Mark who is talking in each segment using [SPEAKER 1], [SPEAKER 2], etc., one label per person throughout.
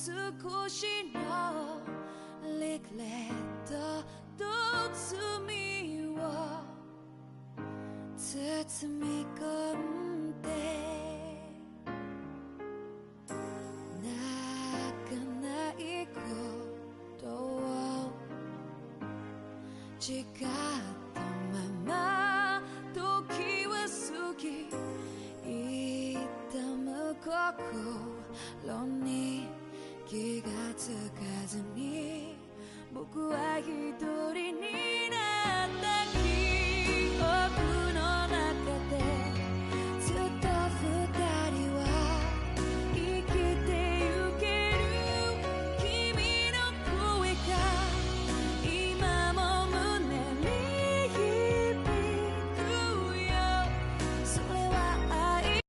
[SPEAKER 1] 少しのリグレットと罪を包み込んで泣かないことを誓ったまま時は過ぎ痛む心に気がつかずに僕は一人になった記憶の中でずっと二人は生きてゆける君の声が今も胸に響くよそれは愛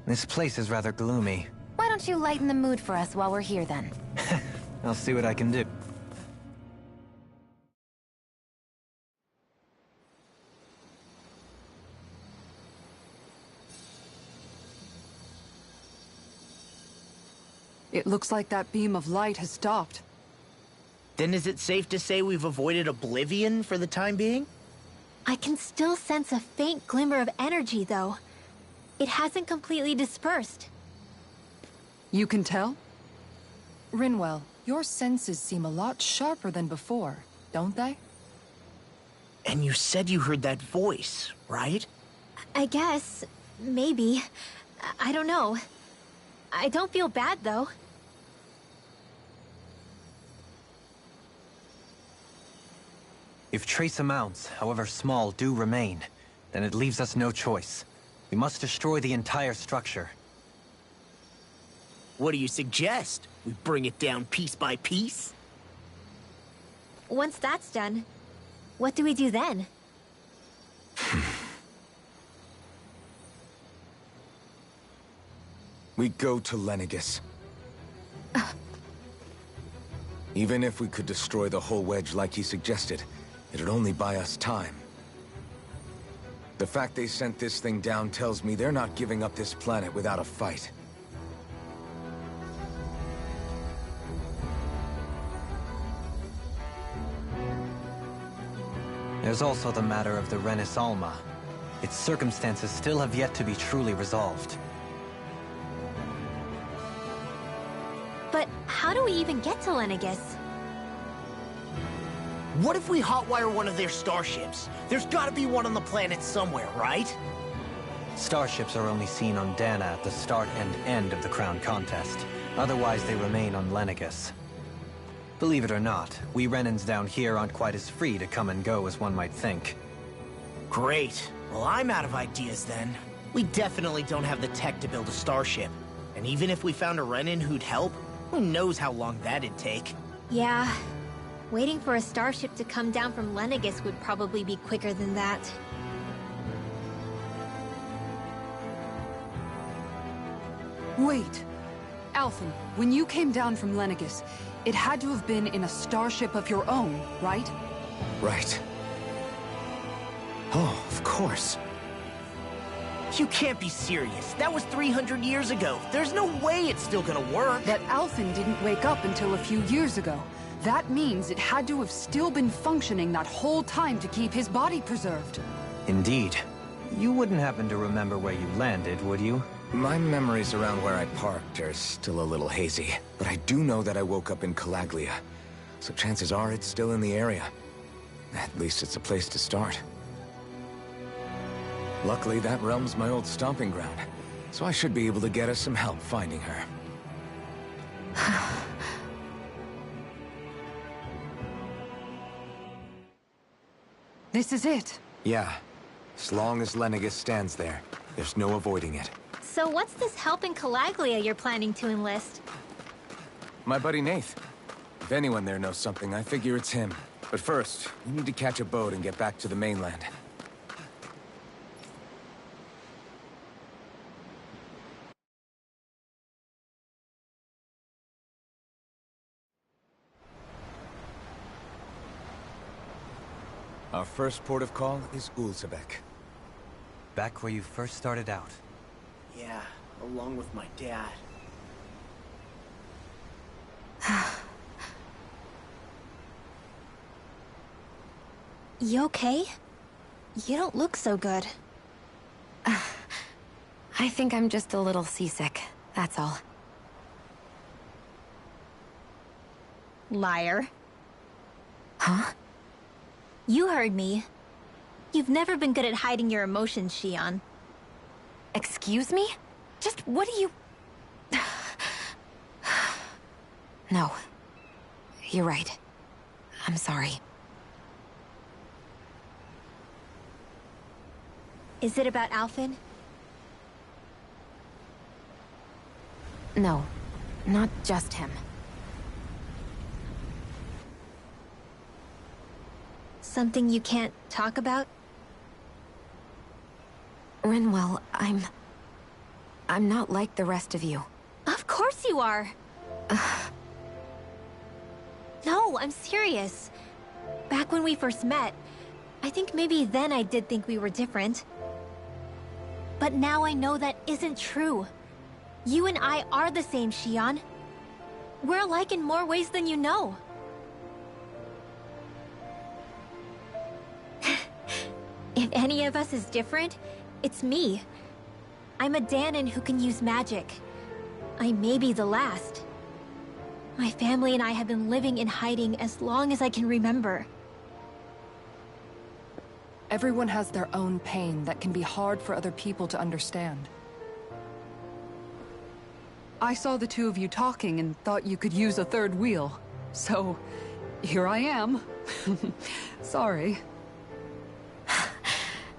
[SPEAKER 2] This place is rather gloomy.
[SPEAKER 3] Why don't you lighten the mood for us while we're here then?
[SPEAKER 2] I'll see what I can do.
[SPEAKER 4] It looks like that beam of light has stopped.
[SPEAKER 5] Then is it safe to say we've avoided oblivion for the time being?
[SPEAKER 3] I can still sense a faint glimmer of energy, though. It hasn't completely dispersed.
[SPEAKER 4] You can tell? Rinwell, your senses seem a lot sharper than before, don't they?
[SPEAKER 5] And you said you heard that voice, right?
[SPEAKER 3] I guess. Maybe. I don't know. I don't feel bad, though.
[SPEAKER 2] If trace amounts, however small, do remain, then it leaves us no choice. We must destroy the entire structure.
[SPEAKER 5] What do you suggest? We bring it down piece by piece?
[SPEAKER 3] Once that's done, what do we do then?
[SPEAKER 6] We go to Lenegis. Even if we could destroy the whole wedge like he suggested, it'd only buy us time. The fact they sent this thing down tells me they're not giving up this planet without a fight.
[SPEAKER 2] There's also the matter of the Renis Alma. Its circumstances still have yet to be truly resolved.
[SPEAKER 3] But how do we even get to Lenegis?
[SPEAKER 5] What if we hotwire one of their starships? There's gotta be one on the planet somewhere, right?
[SPEAKER 2] Starships are only seen on Dana at the start and end of the Crown Contest. Otherwise, they remain on Lenegis. Believe it or not, we Renans down here aren't quite as free to come and go as one might think.
[SPEAKER 5] Great. Well, I'm out of ideas then. We definitely don't have the tech to build a starship. And even if we found a Renin who'd help, who knows how long that'd take.
[SPEAKER 3] Yeah. Waiting for a starship to come down from Lenegis would probably be quicker than that.
[SPEAKER 4] Wait. Alphen, when you came down from Lenegis, it had to have been in a starship of your own, right?
[SPEAKER 6] Right. Oh, of course.
[SPEAKER 5] You can't be serious. That was 300 years ago. There's no way it's still gonna work.
[SPEAKER 4] But Alphen didn't wake up until a few years ago. That means it had to have still been functioning that whole time to keep his body preserved.
[SPEAKER 2] Indeed. You wouldn't happen to remember where you landed, would you?
[SPEAKER 6] My memories around where I parked are still a little hazy, but I do know that I woke up in Calaglia, so chances are it's still in the area. At least it's a place to start. Luckily, that realm's my old stomping ground, so I should be able to get us some help finding her.
[SPEAKER 4] This is it.
[SPEAKER 6] Yeah. As long as Lenegis stands there, there's no avoiding it.
[SPEAKER 3] So what's this help in Calaglia you're planning to enlist?
[SPEAKER 6] My buddy Nath. If anyone there knows something, I figure it's him. But first, we need to catch a boat and get back to the mainland. Our first port of call is Ulzebek.
[SPEAKER 2] Back where you first started out.
[SPEAKER 5] Yeah, along with my dad.
[SPEAKER 3] You okay? You don't look so good.
[SPEAKER 7] I think I'm just a little seasick, that's all.
[SPEAKER 3] Liar.
[SPEAKER 7] Huh?
[SPEAKER 3] You heard me. You've never been good at hiding your emotions, Shion.
[SPEAKER 7] Excuse me? Just what do you... No. You're right. I'm sorry.
[SPEAKER 3] Is it about Alphen?
[SPEAKER 7] No. Not just him.
[SPEAKER 3] Something you can't talk about?
[SPEAKER 7] Rinwell, I'm not like the rest of you.
[SPEAKER 3] Of course you are! No, I'm serious. Back when we first met, I think maybe then I did think we were different. But now I know that isn't true. You and I are the same, Shion. We're alike in more ways than you know. If any of us is different, it's me. I'm a Dahnan who can use magic. I may be the last. My family and I have been living in hiding as long as I can remember.
[SPEAKER 4] Everyone has their own pain that can be hard for other people to understand. I saw the two of you talking and thought you could use a third wheel. So, here I am. Sorry.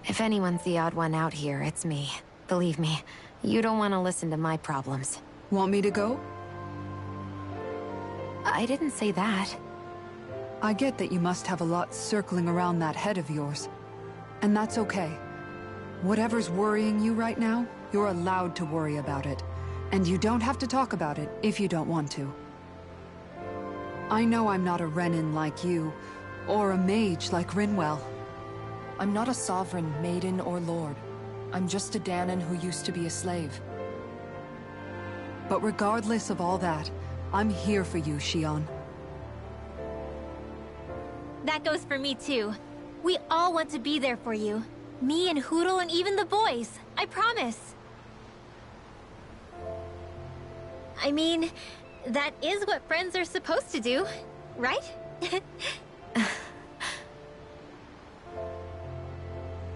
[SPEAKER 7] If anyone's the odd one out here, it's me. Believe me, you don't want to listen to my problems.
[SPEAKER 4] Want me to go?
[SPEAKER 7] I didn't say that.
[SPEAKER 4] I get that you must have a lot circling around that head of yours. And that's okay. Whatever's worrying you right now, you're allowed to worry about it. And you don't have to talk about it if you don't want to. I know I'm not a Renin like you, or a mage like Rinwell. I'm not a sovereign, maiden, or lord. I'm just a Dahnan who used to be a slave. But regardless of all that, I'm here for you, Shion.
[SPEAKER 3] That goes for me too. We all want to be there for you. Me and Hootle and even the boys. I promise. I mean, that is what friends are supposed to do, right?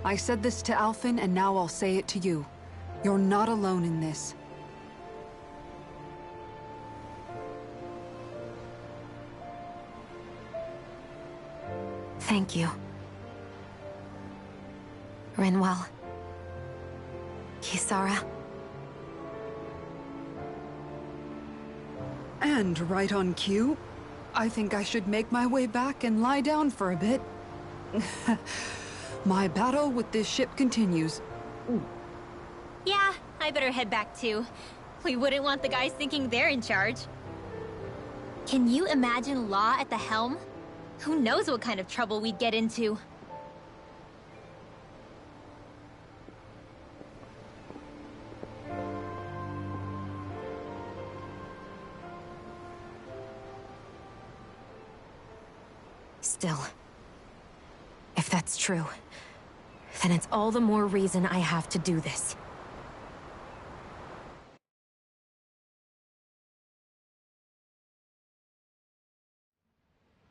[SPEAKER 4] I said this to Alphen, and now I'll say it to you. You're not alone in this.
[SPEAKER 7] Thank you. Rinwell. Kisara.
[SPEAKER 4] And right on cue, I think I should make my way back and lie down for a bit. My battle with this ship continues.
[SPEAKER 3] Yeah, I better head back too. We wouldn't want the guys thinking they're in charge. Can you imagine Law at the helm? Who knows what kind of trouble we'd get into?
[SPEAKER 7] Still, if that's true, then it's all the more reason I have to do this.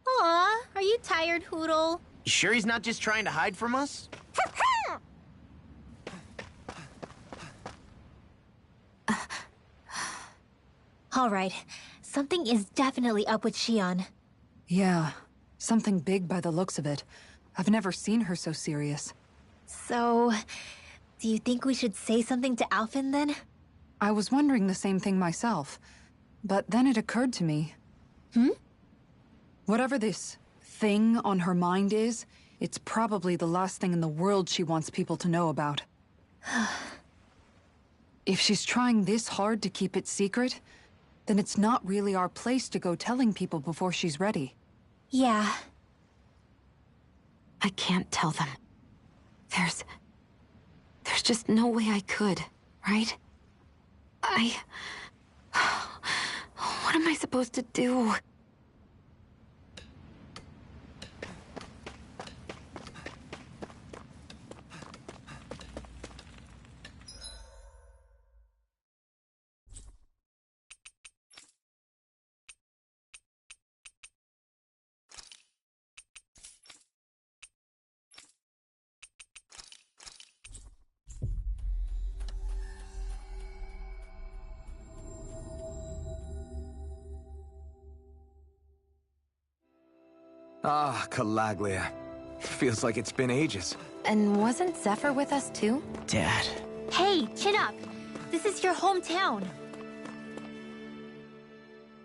[SPEAKER 3] Aw, are you tired, Hootle?
[SPEAKER 5] You sure he's not just trying to hide from us?
[SPEAKER 3] All right, something is definitely up with Shion.
[SPEAKER 4] Yeah, something big by the looks of it. I've never seen her so serious.
[SPEAKER 3] So, do you think we should say something to Alphen then?
[SPEAKER 4] I was wondering the same thing myself. But then it occurred to me. Whatever this thing on her mind is, it's probably the last thing in the world she wants people to know about. If she's trying this hard to keep it secret, then it's not really our place to go telling people before she's ready.
[SPEAKER 3] Yeah.
[SPEAKER 7] I can't tell them. There's just no way I could, right? What am I supposed to do?
[SPEAKER 6] Ah, Calaglia. Feels like it's been ages.
[SPEAKER 7] And wasn't Zephyr with us too?
[SPEAKER 5] Dad.
[SPEAKER 3] Hey, chin up! This is your hometown.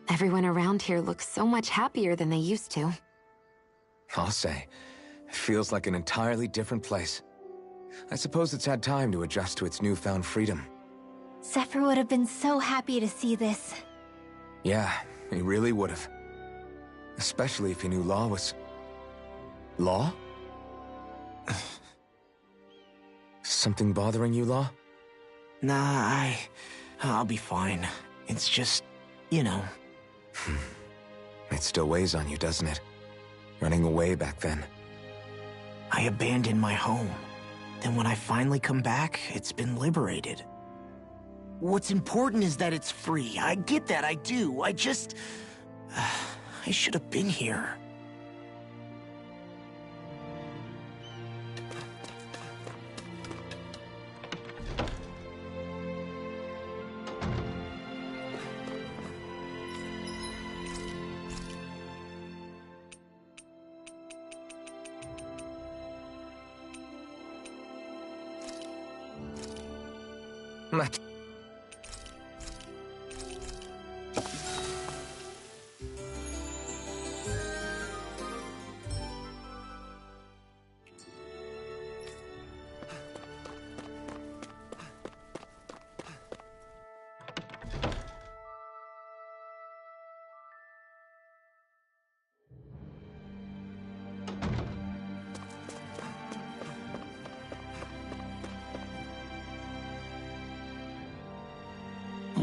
[SPEAKER 7] Everyone around here looks so much happier than they used to.
[SPEAKER 6] I'll say. It feels like an entirely different place. I suppose it's had time to adjust to its newfound freedom.
[SPEAKER 3] Zephyr would have been so happy to see this.
[SPEAKER 6] Yeah, he really would have. Especially if he knew Law was... Law? Something bothering you, Law?
[SPEAKER 5] Nah, I'll be fine. It's just, you know.
[SPEAKER 6] It still weighs on you, doesn't it? Running away back then.
[SPEAKER 5] I abandoned my home. Then when I finally come back, it's been liberated. What's important is that it's free. I get that, I do. I just... I should have been here.
[SPEAKER 6] Matt.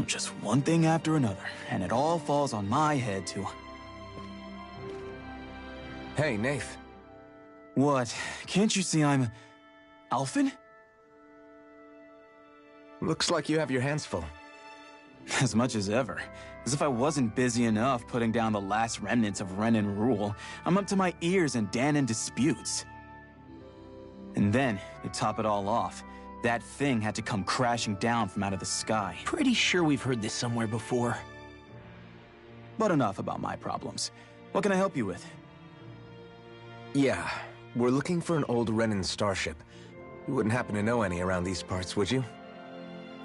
[SPEAKER 8] Just one thing after another, and it all falls on my head to...
[SPEAKER 6] Hey, Nath.
[SPEAKER 8] What? Can't you see I'm... Alphen?
[SPEAKER 6] Looks like you have your hands full.
[SPEAKER 8] As much as ever. As if I wasn't busy enough putting down the last remnants of Renan rule, I'm up to my ears in Dahnan disputes. And then, to top it all off, that thing had to come crashing down from out of the sky.
[SPEAKER 5] Pretty sure we've heard this somewhere before.
[SPEAKER 8] But enough about my problems. What can I help you with?
[SPEAKER 6] Yeah, we're looking for an old Renan starship. You wouldn't happen to know any around these parts, would you?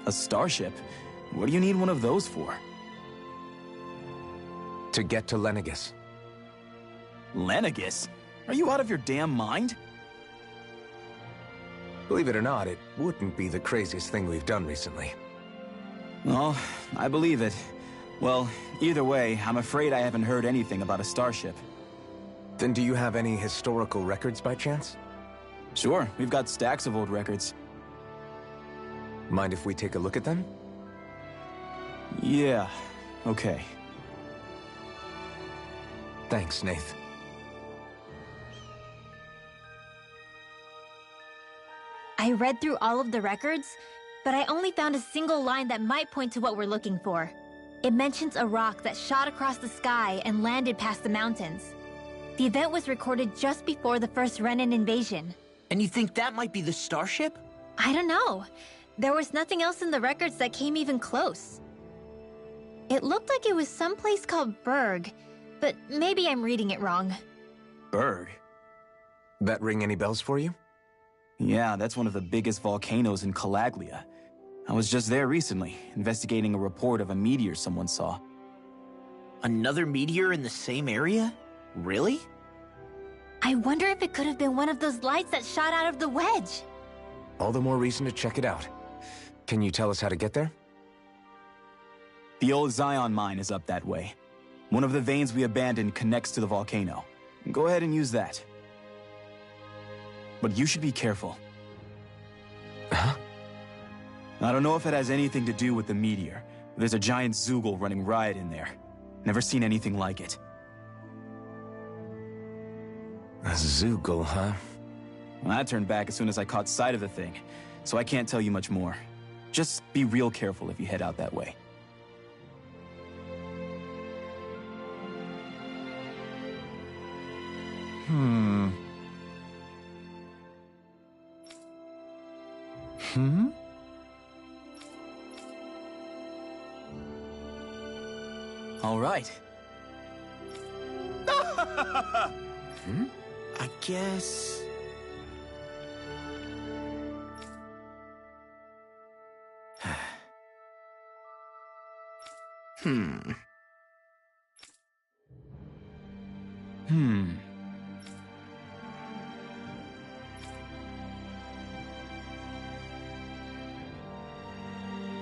[SPEAKER 8] A starship? What do you need one of those for?
[SPEAKER 6] To get to Lenegis.
[SPEAKER 8] Lenegis? Are you out of your damn mind?
[SPEAKER 6] Believe it or not, it wouldn't be the craziest thing we've done recently.
[SPEAKER 8] Well, I believe it. Well, either way, I'm afraid I haven't heard anything about a starship.
[SPEAKER 6] Then do you have any historical records by chance?
[SPEAKER 8] Sure, we've got stacks of old records.
[SPEAKER 6] Mind if we take a look at them?
[SPEAKER 8] Yeah, okay.
[SPEAKER 6] Thanks, Nath.
[SPEAKER 3] I read through all of the records, but I only found a single line that might point to what we're looking for. It mentions a rock that shot across the sky and landed past the mountains. The event was recorded just before the first Renan invasion.
[SPEAKER 5] And you think that might be the starship?
[SPEAKER 3] I don't know. There was nothing else in the records that came even close. It looked like it was someplace called Berg, but maybe I'm reading it wrong.
[SPEAKER 8] Berg?
[SPEAKER 6] That ring any bells for you?
[SPEAKER 8] Yeah, that's one of the biggest volcanoes in Calaglia. I was just there recently, investigating a report of a meteor someone saw.
[SPEAKER 5] Another meteor in the same area? Really?
[SPEAKER 3] I wonder if it could have been one of those lights that shot out of the wedge.
[SPEAKER 6] All the more reason to check it out. Can you tell us how to get there?
[SPEAKER 8] The old Zion mine is up that way. One of the veins we abandoned connects to the volcano. Go ahead and use that. But you should be careful.
[SPEAKER 6] Huh?
[SPEAKER 8] I don't know if it has anything to do with the meteor. There's a giant Zoogle running riot in there. Never seen anything like it.
[SPEAKER 6] A Zoogle, huh?
[SPEAKER 8] Well, I turned back as soon as I caught sight of the thing, so I can't tell you much more. Just be real careful if you head out that way. All right.
[SPEAKER 5] I guess...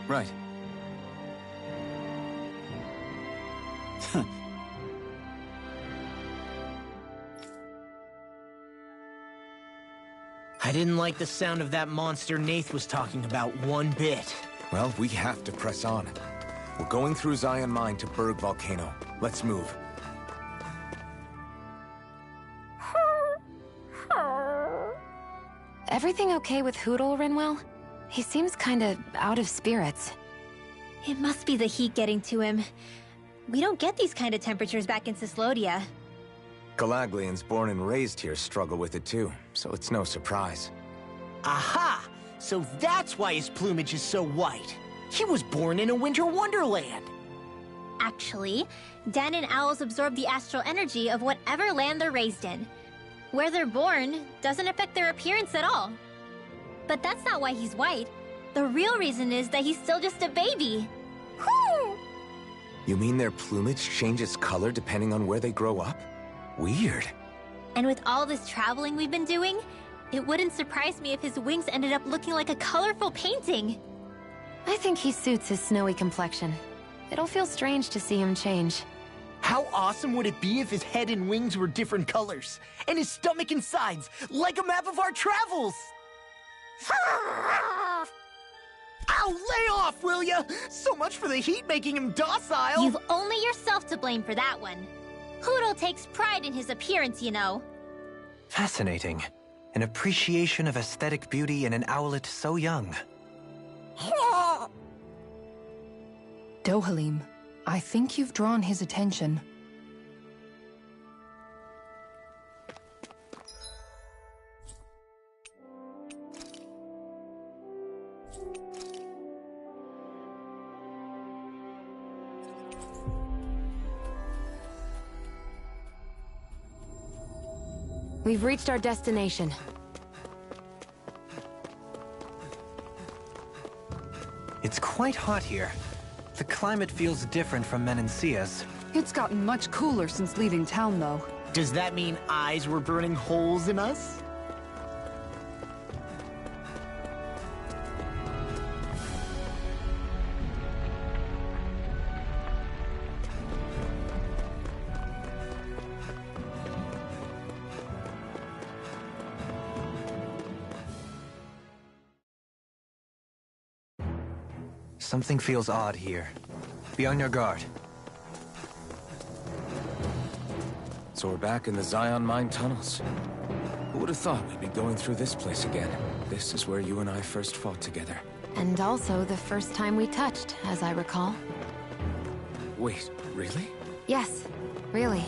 [SPEAKER 8] Right.
[SPEAKER 5] I didn't like the sound of that monster Nath was talking about one bit.
[SPEAKER 6] Well, we have to press on. We're going through Zion Mine to Berg Volcano. Let's move.
[SPEAKER 7] Everything okay with Hootle, Rinwell? He seems kinda out of spirits.
[SPEAKER 3] It must be the heat getting to him. We don't get these kind of temperatures back in Cyslodia.
[SPEAKER 6] Galaglians born and raised here struggle with it too, so it's no surprise.
[SPEAKER 5] Aha! So that's why his plumage is so white. He was born in a winter wonderland.
[SPEAKER 3] Actually, Dan and owls absorb the astral energy of whatever land they're raised in. Where they're born doesn't affect their appearance at all. But that's not why he's white. The real reason is that he's still just a baby. Whew!
[SPEAKER 6] You mean their plumage changes color depending on where they grow up? Weird.
[SPEAKER 3] And with all this traveling we've been doing, it wouldn't surprise me if his wings ended up looking like a colorful painting.
[SPEAKER 7] I think he suits his snowy complexion. It'll feel strange to see him change.
[SPEAKER 5] How awesome would it be if his head and wings were different colors? And his stomach and sides, like a map of our travels! Ow, lay off, will ya? So much for the heat making him docile!
[SPEAKER 3] You've only yourself to blame for that one. Hootle takes pride in his appearance, you know.
[SPEAKER 2] Fascinating. An appreciation of aesthetic beauty in an owlet so young.
[SPEAKER 4] Dohalim, I think you've drawn his attention.
[SPEAKER 7] We've reached our destination.
[SPEAKER 2] It's quite hot here. The climate feels different from Menancia's.
[SPEAKER 4] It's gotten much cooler since leaving town, though.
[SPEAKER 5] Does that mean eyes were burning holes in us?
[SPEAKER 2] Something feels odd here. Be on your guard.
[SPEAKER 6] So we're back in the Zion Mine tunnels. Who would have thought we'd be going through this place again? This is where you and I first fought together.
[SPEAKER 7] And also the first time we touched, as I recall.
[SPEAKER 6] Wait, really?
[SPEAKER 7] Yes, really.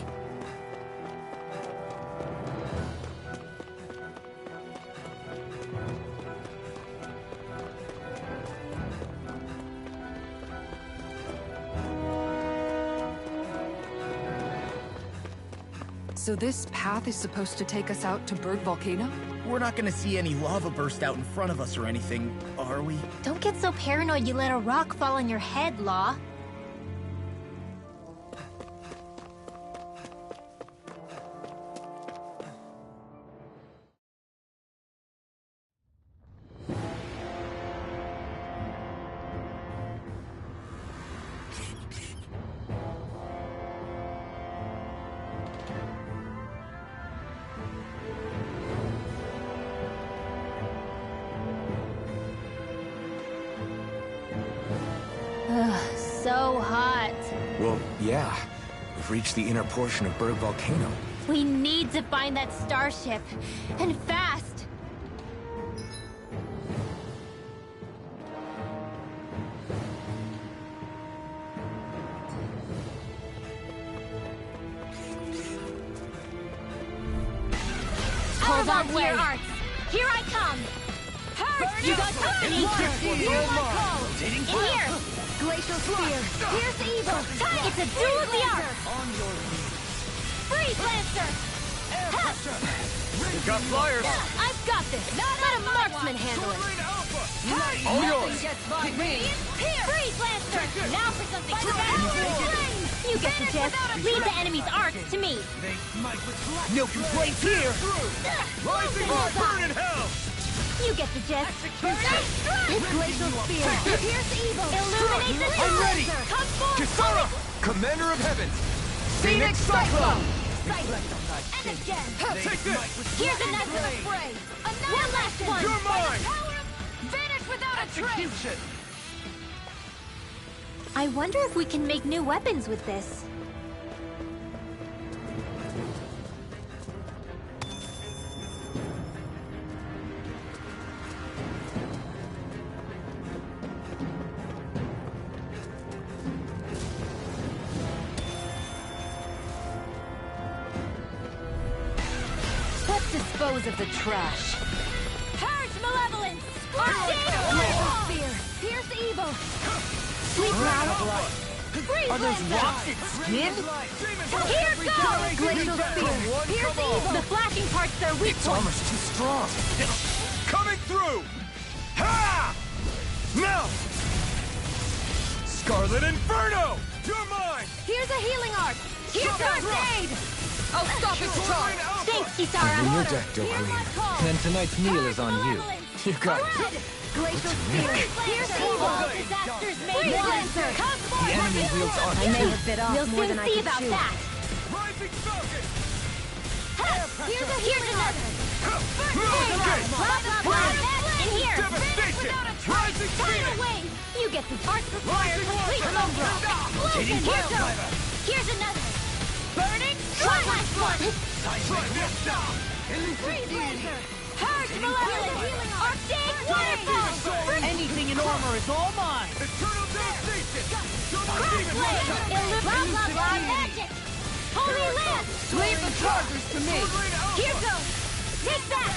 [SPEAKER 4] So this path is supposed to take us out to Berg Volcano?
[SPEAKER 5] We're not gonna see any lava burst out in front of us or anything, are we?
[SPEAKER 3] Don't get so paranoid you let a rock fall on your head, Law. so hot.
[SPEAKER 6] Well, yeah. We've reached the inner portion of Berg Volcano.
[SPEAKER 3] We need to find that starship. And fast! Hold on to your arts. Here I come. You got company. Here I call. In here. Glacial Spear. Here's the evil. It's a duel of the arts. Freeze Lancer.
[SPEAKER 6] You got flyers.
[SPEAKER 3] I've got this. Let a marksman handle it.
[SPEAKER 6] All yours.
[SPEAKER 3] Freeze Lancer. Now for something spectacular. You get the gist. Lead the enemy's arts to me.
[SPEAKER 5] No complaints here!
[SPEAKER 6] Rising burn in hell!
[SPEAKER 3] You get the gist. Glacial Spear. Pierce evil. Illuminate the
[SPEAKER 6] I'm ready.
[SPEAKER 3] Come forth.
[SPEAKER 6] Kisara! Commander of Heavens!
[SPEAKER 3] Phoenix Cyclone. And again.
[SPEAKER 6] Take this!
[SPEAKER 3] Here's another spray. One last one.
[SPEAKER 6] You're mine!
[SPEAKER 3] Vanish without a trace. I wonder if we can make new weapons with this. Let's dispose of the trash. Purge malevolence! Glacial Spear! Pierce the evil! Sleep now! Freeze Lancer!
[SPEAKER 5] Skin?
[SPEAKER 3] Here goes! Glacial Spear! Pierce the evil! The flashing part's their weak
[SPEAKER 6] Its
[SPEAKER 3] point!
[SPEAKER 6] armor's too strong. Coming through! Ha! Now! Scarlet Inferno! You're mine!
[SPEAKER 3] Here's a healing art! Here's first aid!
[SPEAKER 1] I'll stop its charge!
[SPEAKER 3] Thanks, Kisara!
[SPEAKER 6] On your deck,
[SPEAKER 3] Here's
[SPEAKER 6] Dohalim.
[SPEAKER 3] my call!
[SPEAKER 2] Then tonight's meal is on you.
[SPEAKER 6] You got it.
[SPEAKER 3] Red! Glacial Spear! Here's evil! Disasters made Lancer! Come forth!
[SPEAKER 6] The enemy wields armor.
[SPEAKER 7] I may have bit off
[SPEAKER 3] We'll
[SPEAKER 7] more
[SPEAKER 3] soon
[SPEAKER 7] than I
[SPEAKER 3] see
[SPEAKER 7] could
[SPEAKER 3] about
[SPEAKER 7] chew.
[SPEAKER 3] that!
[SPEAKER 6] Rising Falcon!
[SPEAKER 3] Here's another!
[SPEAKER 6] Okay.
[SPEAKER 3] Blah, blah, blah! In here!
[SPEAKER 6] Devastation! Rising
[SPEAKER 3] Tidal
[SPEAKER 6] Phoenix!
[SPEAKER 3] wave! You get the arts required
[SPEAKER 6] Rising
[SPEAKER 3] complete
[SPEAKER 6] Warfare!
[SPEAKER 3] Umbra! Explosion! Here goes! Here's another! Burning! One last one! Freeze Lancer! Purge Malevolence! Arctic Waterfall!
[SPEAKER 5] Anything in armor is all mine!
[SPEAKER 6] Eternal devastation!
[SPEAKER 3] Crossblade! Blah blah blah magic! Holy Lance!
[SPEAKER 5] Leave the chargers to me!
[SPEAKER 3] Here goes! Take that!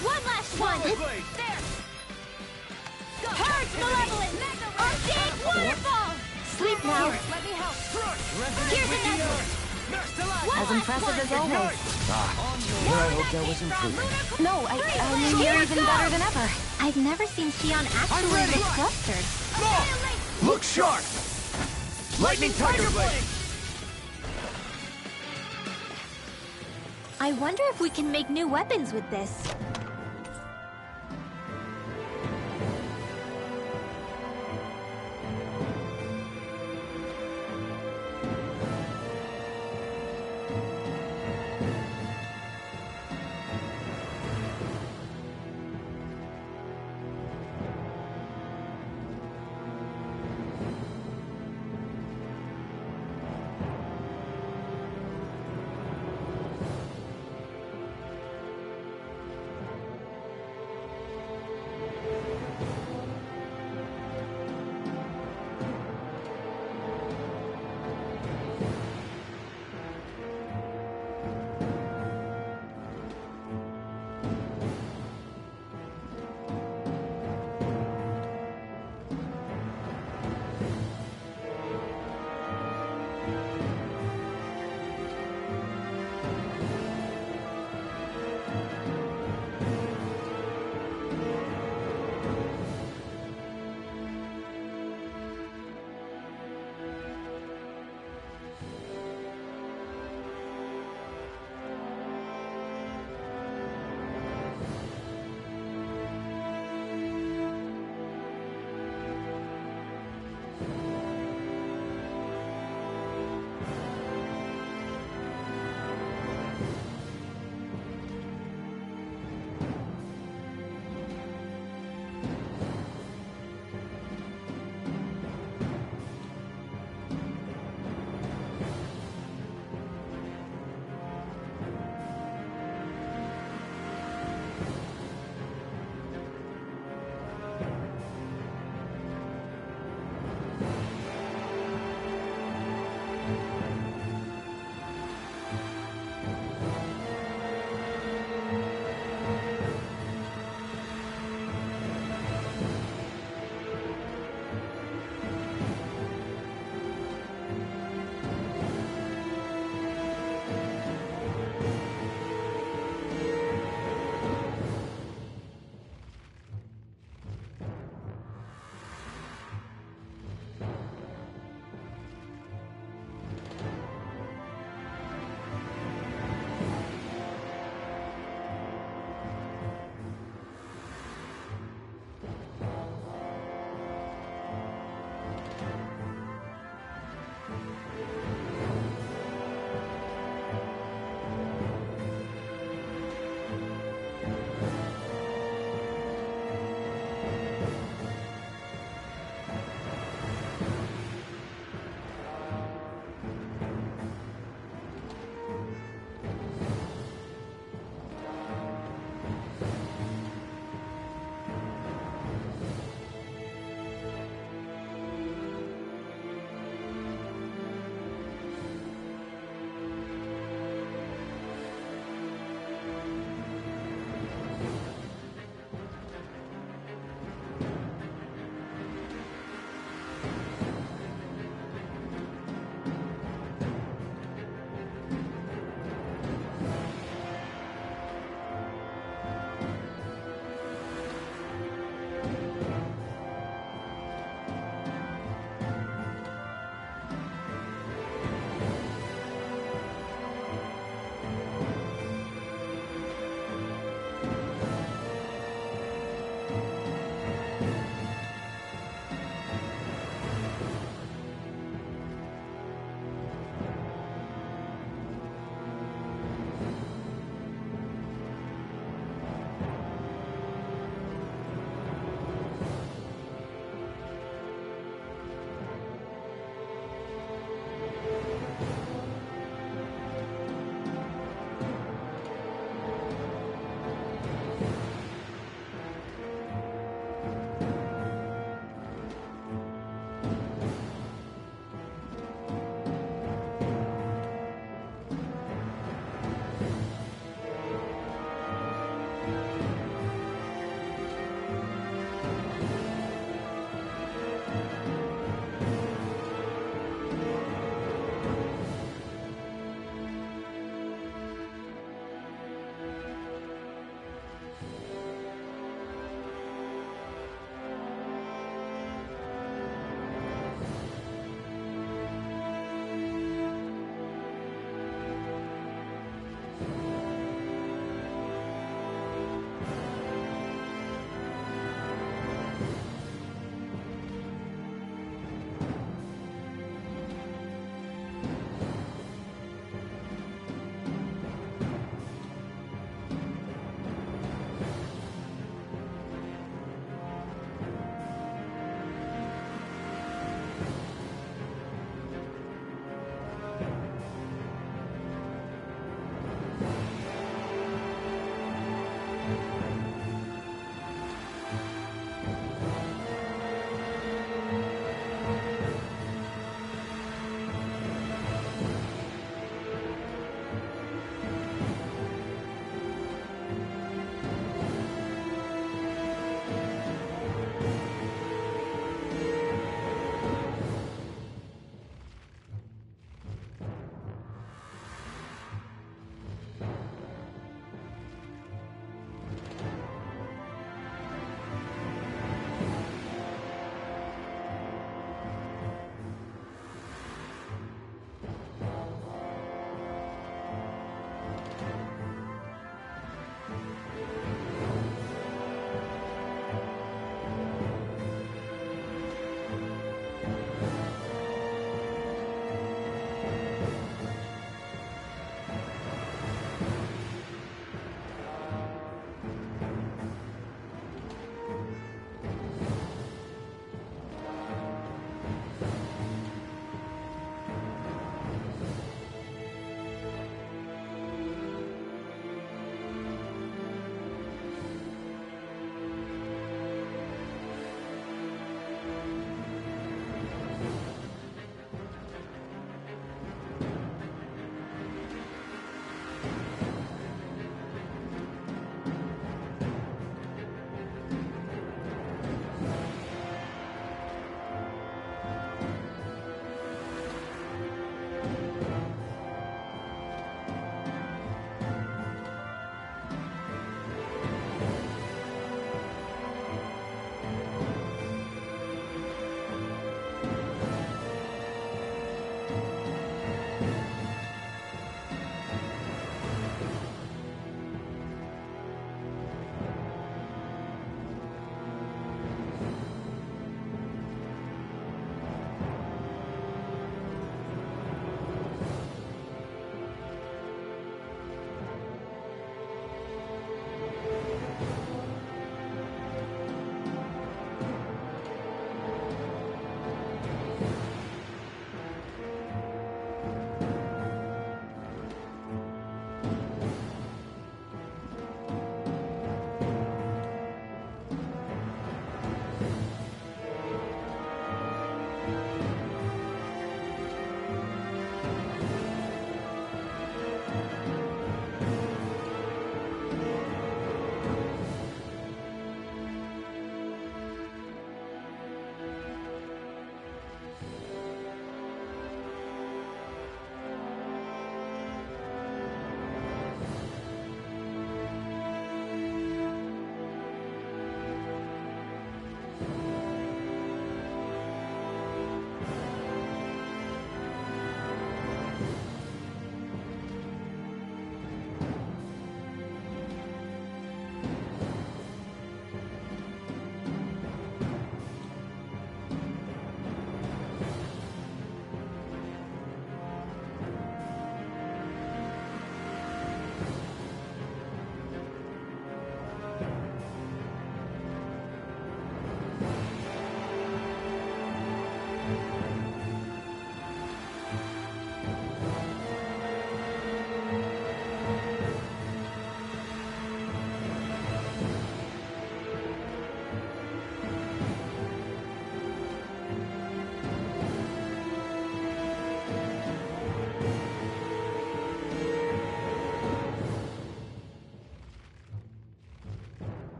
[SPEAKER 3] One last one!
[SPEAKER 6] Blade!
[SPEAKER 3] There! Purge Malevolence! Arctic Waterfall! Sleep now! Let me help! Here's another!
[SPEAKER 7] As impressive as always.
[SPEAKER 6] Here I hope that was improvement.
[SPEAKER 7] No, I mean, you're even better than ever.
[SPEAKER 3] I've never seen Shion actually
[SPEAKER 6] ready.
[SPEAKER 3] look flustered.
[SPEAKER 6] Look sharp! Lightning Tiger Blade!
[SPEAKER 3] I wonder if we can make new weapons with this.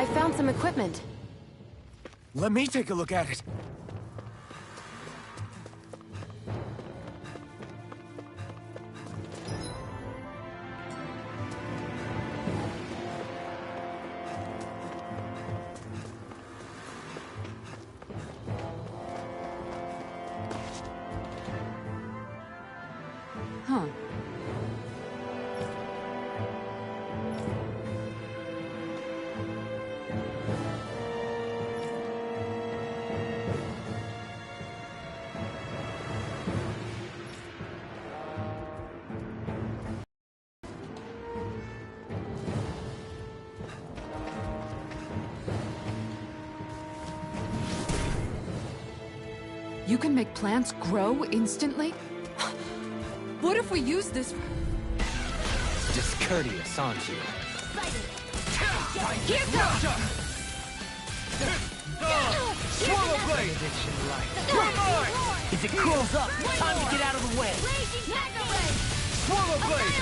[SPEAKER 7] I found some equipment.
[SPEAKER 6] Let me take a look at it.
[SPEAKER 4] Huh. You can make plants grow instantly? What if we use this for...
[SPEAKER 2] Discourteous, aren't you?
[SPEAKER 1] Here goes!
[SPEAKER 6] Swallow blade!
[SPEAKER 5] If it curls up, time to get out of the way.
[SPEAKER 6] Swallow blade!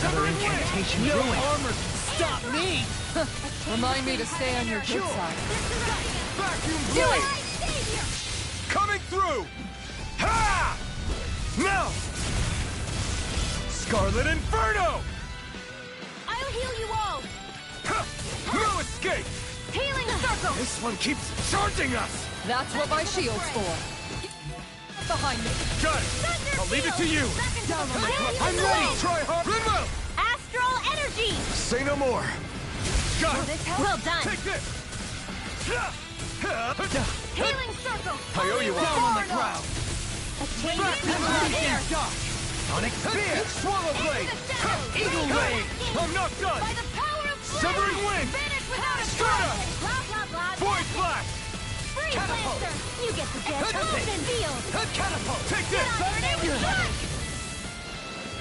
[SPEAKER 5] Another incantation
[SPEAKER 6] No
[SPEAKER 5] ruined.
[SPEAKER 6] armor can stop me!
[SPEAKER 4] Remind me to stay on your good side.
[SPEAKER 6] Vacuum blade! Coming through! Ha! Now! Scarlet Inferno!
[SPEAKER 1] I'll heal you all!
[SPEAKER 6] Ha! No escape!
[SPEAKER 1] Healing circle!
[SPEAKER 6] This one keeps charging us!
[SPEAKER 4] That's what my shield's for. Behind me.
[SPEAKER 6] Got it! I'll leave it to you! I'm ready! Try hard! Rinwell!
[SPEAKER 1] Astral energy!
[SPEAKER 6] Say no more! Got it!
[SPEAKER 1] Well done!
[SPEAKER 6] Take this!
[SPEAKER 1] Healing circle!
[SPEAKER 6] I owe you one! Down on the ground!
[SPEAKER 1] Here!
[SPEAKER 6] Sonic Spear! Swallow Blade! Eagle Ray! I'm not done!
[SPEAKER 1] By the power of
[SPEAKER 6] Severing Wind!
[SPEAKER 1] Vanish without a
[SPEAKER 6] Strata!
[SPEAKER 1] trace! Blah, blah, blah!
[SPEAKER 6] Void Blast!
[SPEAKER 1] Freeze Lancer! You get the dead open field!
[SPEAKER 6] Catapult! Take this!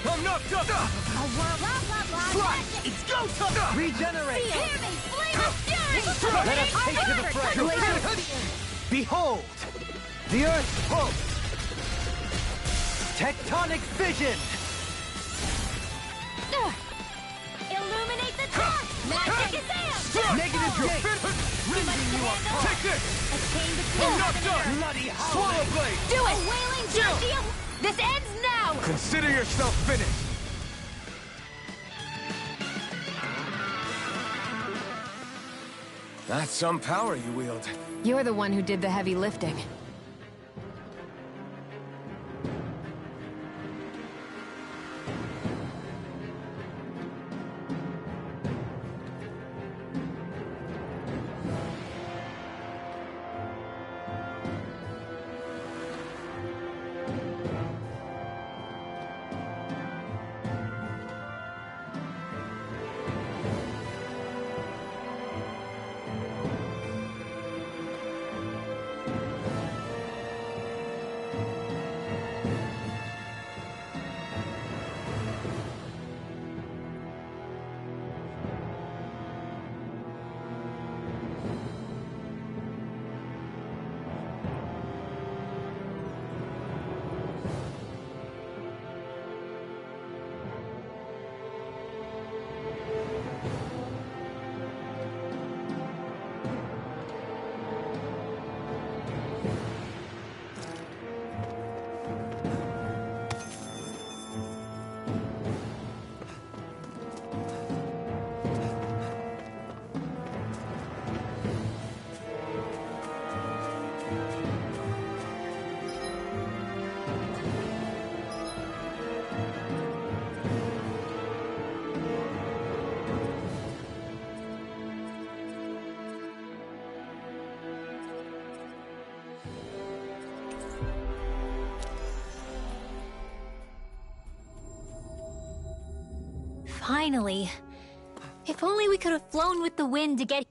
[SPEAKER 6] I'm not done!
[SPEAKER 1] Blah, blah, blah!
[SPEAKER 6] Flash! It's go time!
[SPEAKER 2] Regenerate!
[SPEAKER 1] Hear me! Flame of fury!
[SPEAKER 2] Let us take to the fray! Behold! The Earth's pulse! Tectonic vision!
[SPEAKER 1] Illuminate the dark! Magic Exam!
[SPEAKER 2] Negative gate!
[SPEAKER 6] Take this!
[SPEAKER 1] A chain between
[SPEAKER 6] I'm not
[SPEAKER 1] heaven and
[SPEAKER 6] done!
[SPEAKER 1] earth!
[SPEAKER 2] Bloody
[SPEAKER 6] Swallow Blade!
[SPEAKER 1] Do it! A wailing Genji of... This ends now!
[SPEAKER 6] Consider yourself finished! That's some power you wield.
[SPEAKER 7] You're the one who did the heavy lifting.
[SPEAKER 3] Finally. If only we could have flown with the wind to get...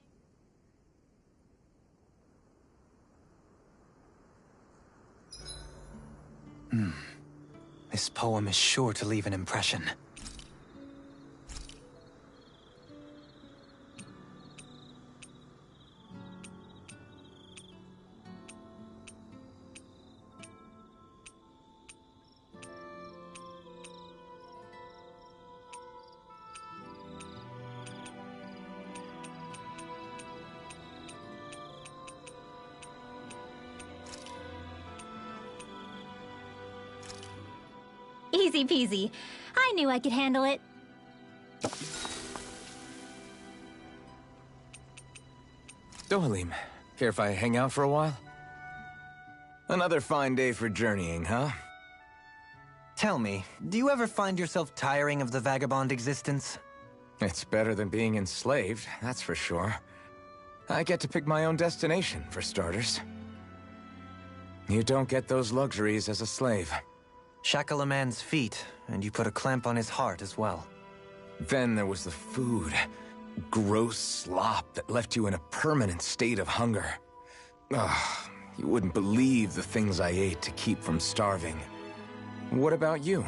[SPEAKER 2] This poem is sure to leave an impression.
[SPEAKER 3] Easy peasy. I knew I could handle it.
[SPEAKER 6] Dohalim, care if I hang out for a while? Another fine day for journeying, huh?
[SPEAKER 2] Tell me, do you ever find yourself tiring of the vagabond existence?
[SPEAKER 6] It's better than being enslaved, that's for sure. I get to pick my own destination, for starters. You don't get those luxuries as a slave.
[SPEAKER 2] Shackle a man's feet, and you put a clamp on his heart as well.
[SPEAKER 6] Then there was the food. Gross slop that left you in a permanent state of hunger. Ugh, you wouldn't believe the things I ate to keep from starving. What about you?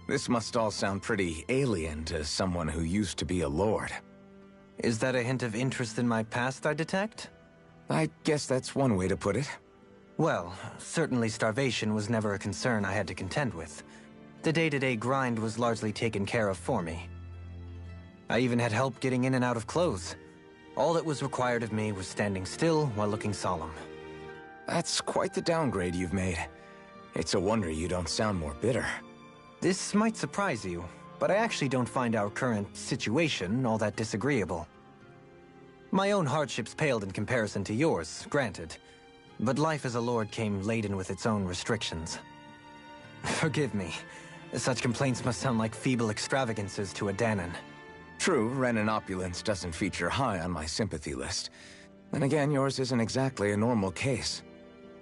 [SPEAKER 6] This must all sound pretty alien to someone who used to be a lord.
[SPEAKER 2] Is that a hint of interest in my past I detect?
[SPEAKER 6] I guess that's one way to put it.
[SPEAKER 2] Well, certainly starvation was never a concern I had to contend with. The day-to-day grind was largely taken care of for me. I even had help getting in and out of clothes. All that was required of me was standing still while looking solemn.
[SPEAKER 6] That's quite the downgrade you've made. It's a wonder you don't sound more bitter.
[SPEAKER 2] This might surprise you, but I actually don't find our current situation all that disagreeable. My own hardships paled in comparison to yours, granted. But life as a lord came laden with its own restrictions. Forgive me. Such complaints must sound like feeble extravagances to a Dahnan.
[SPEAKER 6] True, Renan opulence doesn't feature high on my sympathy list. Then again, yours isn't exactly a normal case.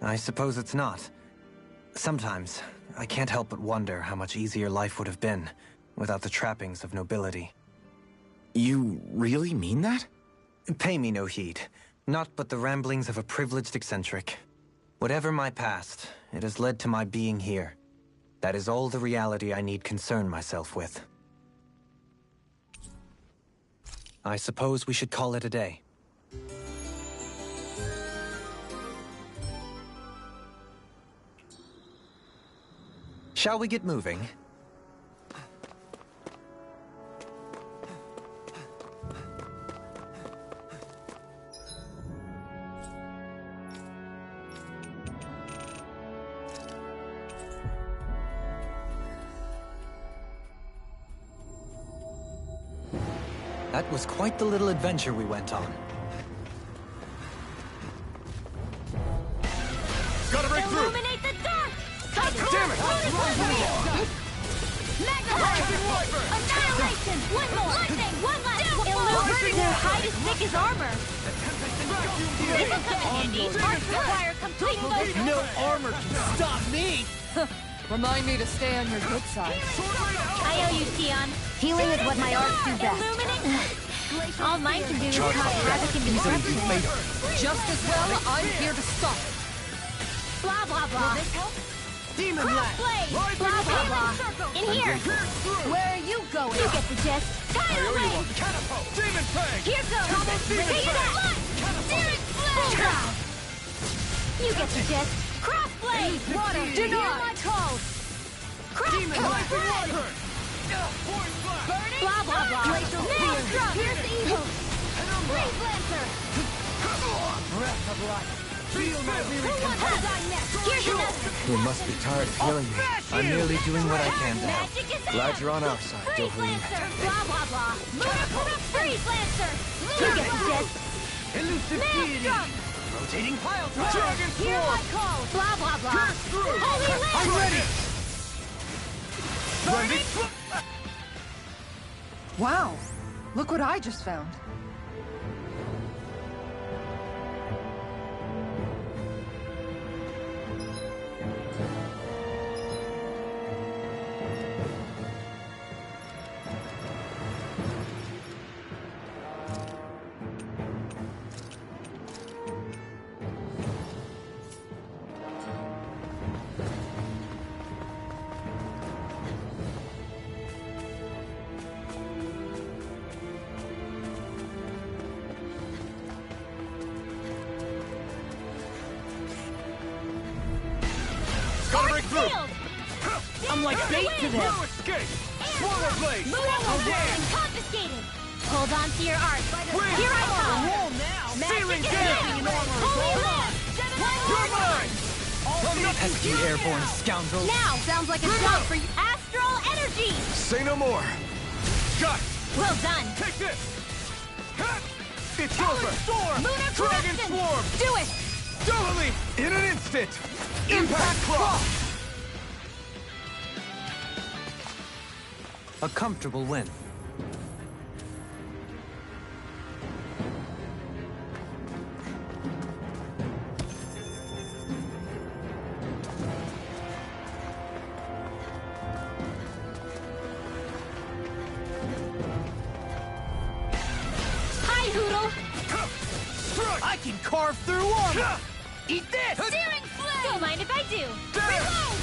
[SPEAKER 2] I suppose it's not. Sometimes, I can't help but wonder how much easier life would have been without the trappings of nobility.
[SPEAKER 6] You really mean that?
[SPEAKER 2] Pay me no heed. Not but the ramblings of a privileged eccentric. Whatever my past, it has led to my being here. That is all the reality I need concern myself with. I suppose we should call it a day. Shall we get moving? That was quite the little adventure we went on.
[SPEAKER 6] Gotta break through!
[SPEAKER 3] Illuminate the dark!
[SPEAKER 6] Damn it!
[SPEAKER 3] Annihilation! One more! Lightning! One last! Illuminate! Hide as thick as armor! This will come in handy! Arts require complete focus!
[SPEAKER 9] No armor can stop me!
[SPEAKER 4] Remind me to stay on your good side.
[SPEAKER 3] I owe you, Tion.
[SPEAKER 7] Healing is what my arts do best.
[SPEAKER 3] Illuminate! All mine can do is cause havoc and destruction.
[SPEAKER 4] Just as well, I'm here to stop it.
[SPEAKER 3] Blah, blah, blah.
[SPEAKER 9] Demon Blast!
[SPEAKER 3] Crossblade! Blah, blah, blah. In here!
[SPEAKER 4] Where are you going?
[SPEAKER 3] You get the gist. Tidal Wave!
[SPEAKER 6] Catapult! Demon Fang!
[SPEAKER 3] Here goes! Take that! Searing Flare! You get the gist. Crossblade! Water! Do not! My calls! Crossblade! Burning! Blah, blah, blah. Maelstrom! Pierce Evil! Freeze Lancer!
[SPEAKER 9] Breath of life! Feel my
[SPEAKER 3] Who wants to die next? Here's another!
[SPEAKER 2] You must be tired of killing me. I'm merely doing what I can now.
[SPEAKER 3] Magic is out!
[SPEAKER 2] Glad you're on our side,
[SPEAKER 3] Freeze
[SPEAKER 2] Dohalim.
[SPEAKER 3] Lancer! Blah, blah, blah. Freeze Lancer! You get the gist.
[SPEAKER 9] Elusive deity!
[SPEAKER 3] Maelstrom!
[SPEAKER 9] Rotating pile drive!
[SPEAKER 6] Dragon
[SPEAKER 3] Hear
[SPEAKER 6] Form!
[SPEAKER 3] my call! Blah, blah, blah.
[SPEAKER 6] Pierce through!
[SPEAKER 3] Holy
[SPEAKER 9] I'm
[SPEAKER 3] Land!
[SPEAKER 9] ready!
[SPEAKER 4] Wow, look what I just found.
[SPEAKER 9] I'm like bait to them!
[SPEAKER 6] No escape! Swallow Blade!
[SPEAKER 3] Confiscated! Hold on to your art.
[SPEAKER 6] Wait!
[SPEAKER 3] Here I come!
[SPEAKER 9] Roll now!
[SPEAKER 6] Searing
[SPEAKER 3] Magic is
[SPEAKER 6] Gale!
[SPEAKER 3] down! Holy Land!
[SPEAKER 6] You're mine!
[SPEAKER 2] Pesky airborne scoundrels!
[SPEAKER 3] Now sounds like a job for you. Ask astral energy!
[SPEAKER 6] Say no more. Got it.
[SPEAKER 3] Well done!
[SPEAKER 6] Take this. Ha! It's
[SPEAKER 3] Power
[SPEAKER 6] over.
[SPEAKER 3] Storm! Lunar
[SPEAKER 6] Dragon
[SPEAKER 3] corruption!
[SPEAKER 6] Swarm!
[SPEAKER 3] Do it!
[SPEAKER 6] Totally! In an instant! Impact Claw!
[SPEAKER 2] A comfortable win.
[SPEAKER 3] Hi, Hoodle!
[SPEAKER 6] Strike!
[SPEAKER 9] I can carve through armor! Eat this!
[SPEAKER 3] Searing Flame! Don't mind if I do!
[SPEAKER 6] Reload!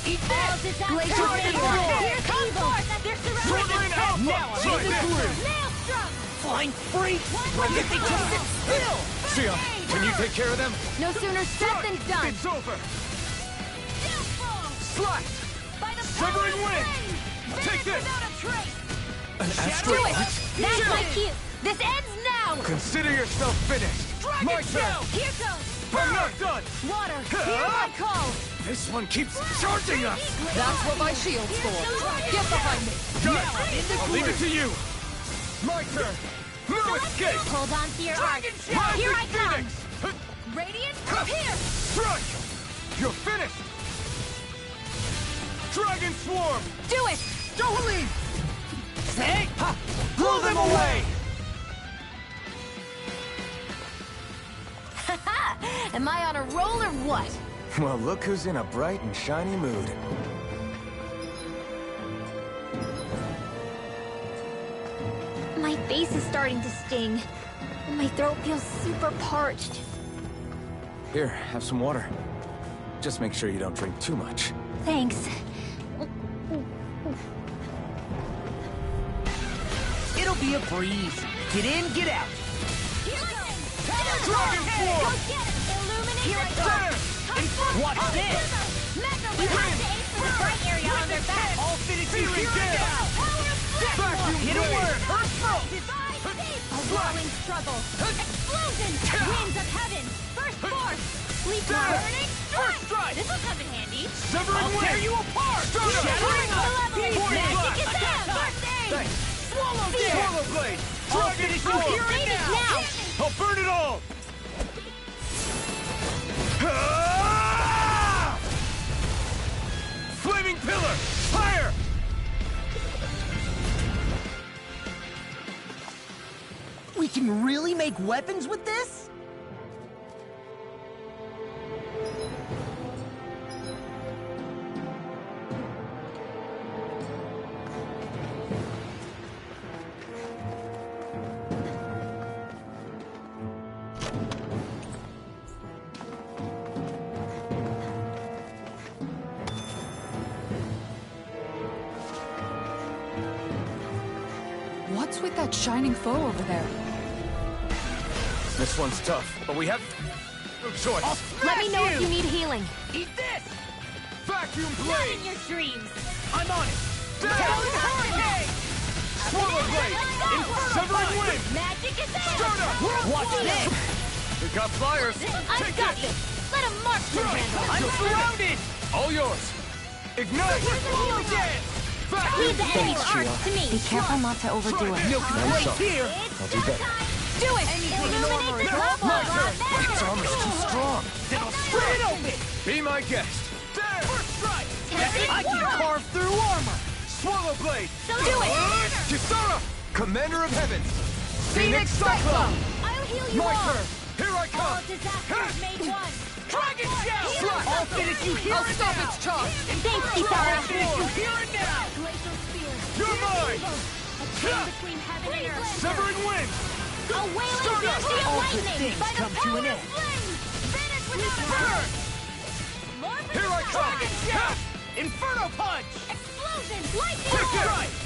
[SPEAKER 9] Eat
[SPEAKER 3] All
[SPEAKER 9] this!
[SPEAKER 3] disaster!
[SPEAKER 9] Glacial
[SPEAKER 3] Roar!
[SPEAKER 9] Roar!
[SPEAKER 3] Here comes forth! They're surrounding
[SPEAKER 6] Triggering Alpha!
[SPEAKER 9] Now I'm
[SPEAKER 6] Try
[SPEAKER 9] in the
[SPEAKER 6] this.
[SPEAKER 9] groove!
[SPEAKER 3] Maelstrom!
[SPEAKER 9] Flying free! Why can't they just sit still?
[SPEAKER 6] Sia, can you take care of them?
[SPEAKER 3] No sooner said than done!
[SPEAKER 6] It's over! Slash!
[SPEAKER 3] By the
[SPEAKER 6] Severing wind! Take this! An
[SPEAKER 3] Do
[SPEAKER 6] astral
[SPEAKER 3] it!
[SPEAKER 6] arch?
[SPEAKER 3] That's my cue! This ends now!
[SPEAKER 6] Consider yourself finished! My turn!
[SPEAKER 3] Here goes!
[SPEAKER 6] I'm not done!
[SPEAKER 3] Water! Hear my call!
[SPEAKER 6] This one keeps charging us!
[SPEAKER 4] That's what my shield's for. Get behind me.
[SPEAKER 6] Got it! I'll leave it to you! My turn! No escape!
[SPEAKER 3] Hold on to your arc!
[SPEAKER 6] Rising
[SPEAKER 3] Here I come!
[SPEAKER 6] Phoenix!
[SPEAKER 3] Radiant, here!
[SPEAKER 6] Strike! You're finished! Dragon Swarm!
[SPEAKER 3] Do it!
[SPEAKER 9] Don't leave! Say! Ha!
[SPEAKER 6] Blow them away!
[SPEAKER 3] Am I on a roll or what?
[SPEAKER 6] Well, look who's in a bright and shiny mood.
[SPEAKER 3] My face is starting to sting. And my throat feels super parched.
[SPEAKER 6] Here, have some water. Just make sure you don't drink too much.
[SPEAKER 3] Thanks.
[SPEAKER 9] It'll be a breeze. Get in, get out.
[SPEAKER 6] Dragon Swarm!
[SPEAKER 3] Here I go!
[SPEAKER 9] Watch this!
[SPEAKER 3] We have to aim for the bright area on their back!
[SPEAKER 9] All fitted to
[SPEAKER 6] Feeling
[SPEAKER 9] here
[SPEAKER 6] down.
[SPEAKER 9] now!
[SPEAKER 6] Vacuum
[SPEAKER 9] Hit a
[SPEAKER 6] blade.
[SPEAKER 9] word! Her throat!
[SPEAKER 3] A whirling struggle! Explosion! Winds of heaven! First force! Leap burning
[SPEAKER 9] First strike!
[SPEAKER 3] This will come in handy!
[SPEAKER 6] Severing
[SPEAKER 9] I'll
[SPEAKER 6] wind!
[SPEAKER 9] tear you apart!
[SPEAKER 6] Shattering
[SPEAKER 3] Magic
[SPEAKER 6] blast.
[SPEAKER 3] is out! First aid!
[SPEAKER 6] Thanks.
[SPEAKER 9] Swallow this!
[SPEAKER 6] Swallow blade!
[SPEAKER 9] I'll
[SPEAKER 6] Dragon
[SPEAKER 9] finish you
[SPEAKER 6] Swarm!
[SPEAKER 9] here and now!
[SPEAKER 6] I'll burn it all! Ah! Flaming pillar! Fire!
[SPEAKER 9] We can really make weapons with this?
[SPEAKER 4] What's with that shining foe over there?
[SPEAKER 6] This one's tough, but we have no choice.
[SPEAKER 3] Let me know if you need healing.
[SPEAKER 9] Eat this!
[SPEAKER 6] Vacuum
[SPEAKER 3] Not
[SPEAKER 6] blade!
[SPEAKER 3] in your dreams!
[SPEAKER 9] I'm on it!
[SPEAKER 6] Down! Swallow blade! Severing wind!
[SPEAKER 3] Magic is out!
[SPEAKER 6] Sturda!
[SPEAKER 9] Watch this!
[SPEAKER 6] We got flyers!
[SPEAKER 3] I've
[SPEAKER 6] Take
[SPEAKER 3] got
[SPEAKER 6] it!
[SPEAKER 3] this! Let a marksman handle it!
[SPEAKER 9] I'm surrounded!
[SPEAKER 6] All yours! Ignite!
[SPEAKER 9] Holy dance!
[SPEAKER 3] Leave the enemy arc to me!
[SPEAKER 7] Be careful not to overdo it.
[SPEAKER 9] No complaints here!
[SPEAKER 6] I'll do better.
[SPEAKER 3] Do it! Illuminate the top
[SPEAKER 6] Its armor's too strong.
[SPEAKER 9] Then I'll split it open!
[SPEAKER 6] Be my guest. There!
[SPEAKER 9] First strike!
[SPEAKER 3] Tempting
[SPEAKER 9] I can
[SPEAKER 3] whirl.
[SPEAKER 9] carve through armor!
[SPEAKER 6] Swallow blade!
[SPEAKER 3] So do it!
[SPEAKER 6] Kisara! Commander of Heavens!
[SPEAKER 9] Phoenix Cyclone!
[SPEAKER 3] I'll heal you
[SPEAKER 6] My
[SPEAKER 3] all!
[SPEAKER 6] turn! Here I
[SPEAKER 3] All
[SPEAKER 6] come!
[SPEAKER 3] disasters made one!
[SPEAKER 9] Dragon Shell! I'll finish you here
[SPEAKER 4] I'll
[SPEAKER 9] and
[SPEAKER 4] stop
[SPEAKER 9] now!
[SPEAKER 4] its charge!
[SPEAKER 3] Thanks,
[SPEAKER 9] I'll
[SPEAKER 3] Kisara!
[SPEAKER 9] finish you here and now!
[SPEAKER 3] Glacial spear!
[SPEAKER 6] You're mine!
[SPEAKER 3] A chain between heaven and earth!
[SPEAKER 6] Severing wind!
[SPEAKER 3] A wailing beauty of
[SPEAKER 9] All good
[SPEAKER 3] lightning!
[SPEAKER 9] things
[SPEAKER 3] By the
[SPEAKER 9] come to
[SPEAKER 3] power
[SPEAKER 9] an
[SPEAKER 3] of
[SPEAKER 9] end.
[SPEAKER 3] flame! Vanish without a
[SPEAKER 6] Burn!
[SPEAKER 3] More for
[SPEAKER 6] Here
[SPEAKER 3] the
[SPEAKER 6] I come!
[SPEAKER 3] side.
[SPEAKER 6] Ha!
[SPEAKER 9] Inferno Punch!
[SPEAKER 3] Explosion! Lightning!
[SPEAKER 6] Quick
[SPEAKER 3] bolt!
[SPEAKER 6] strike!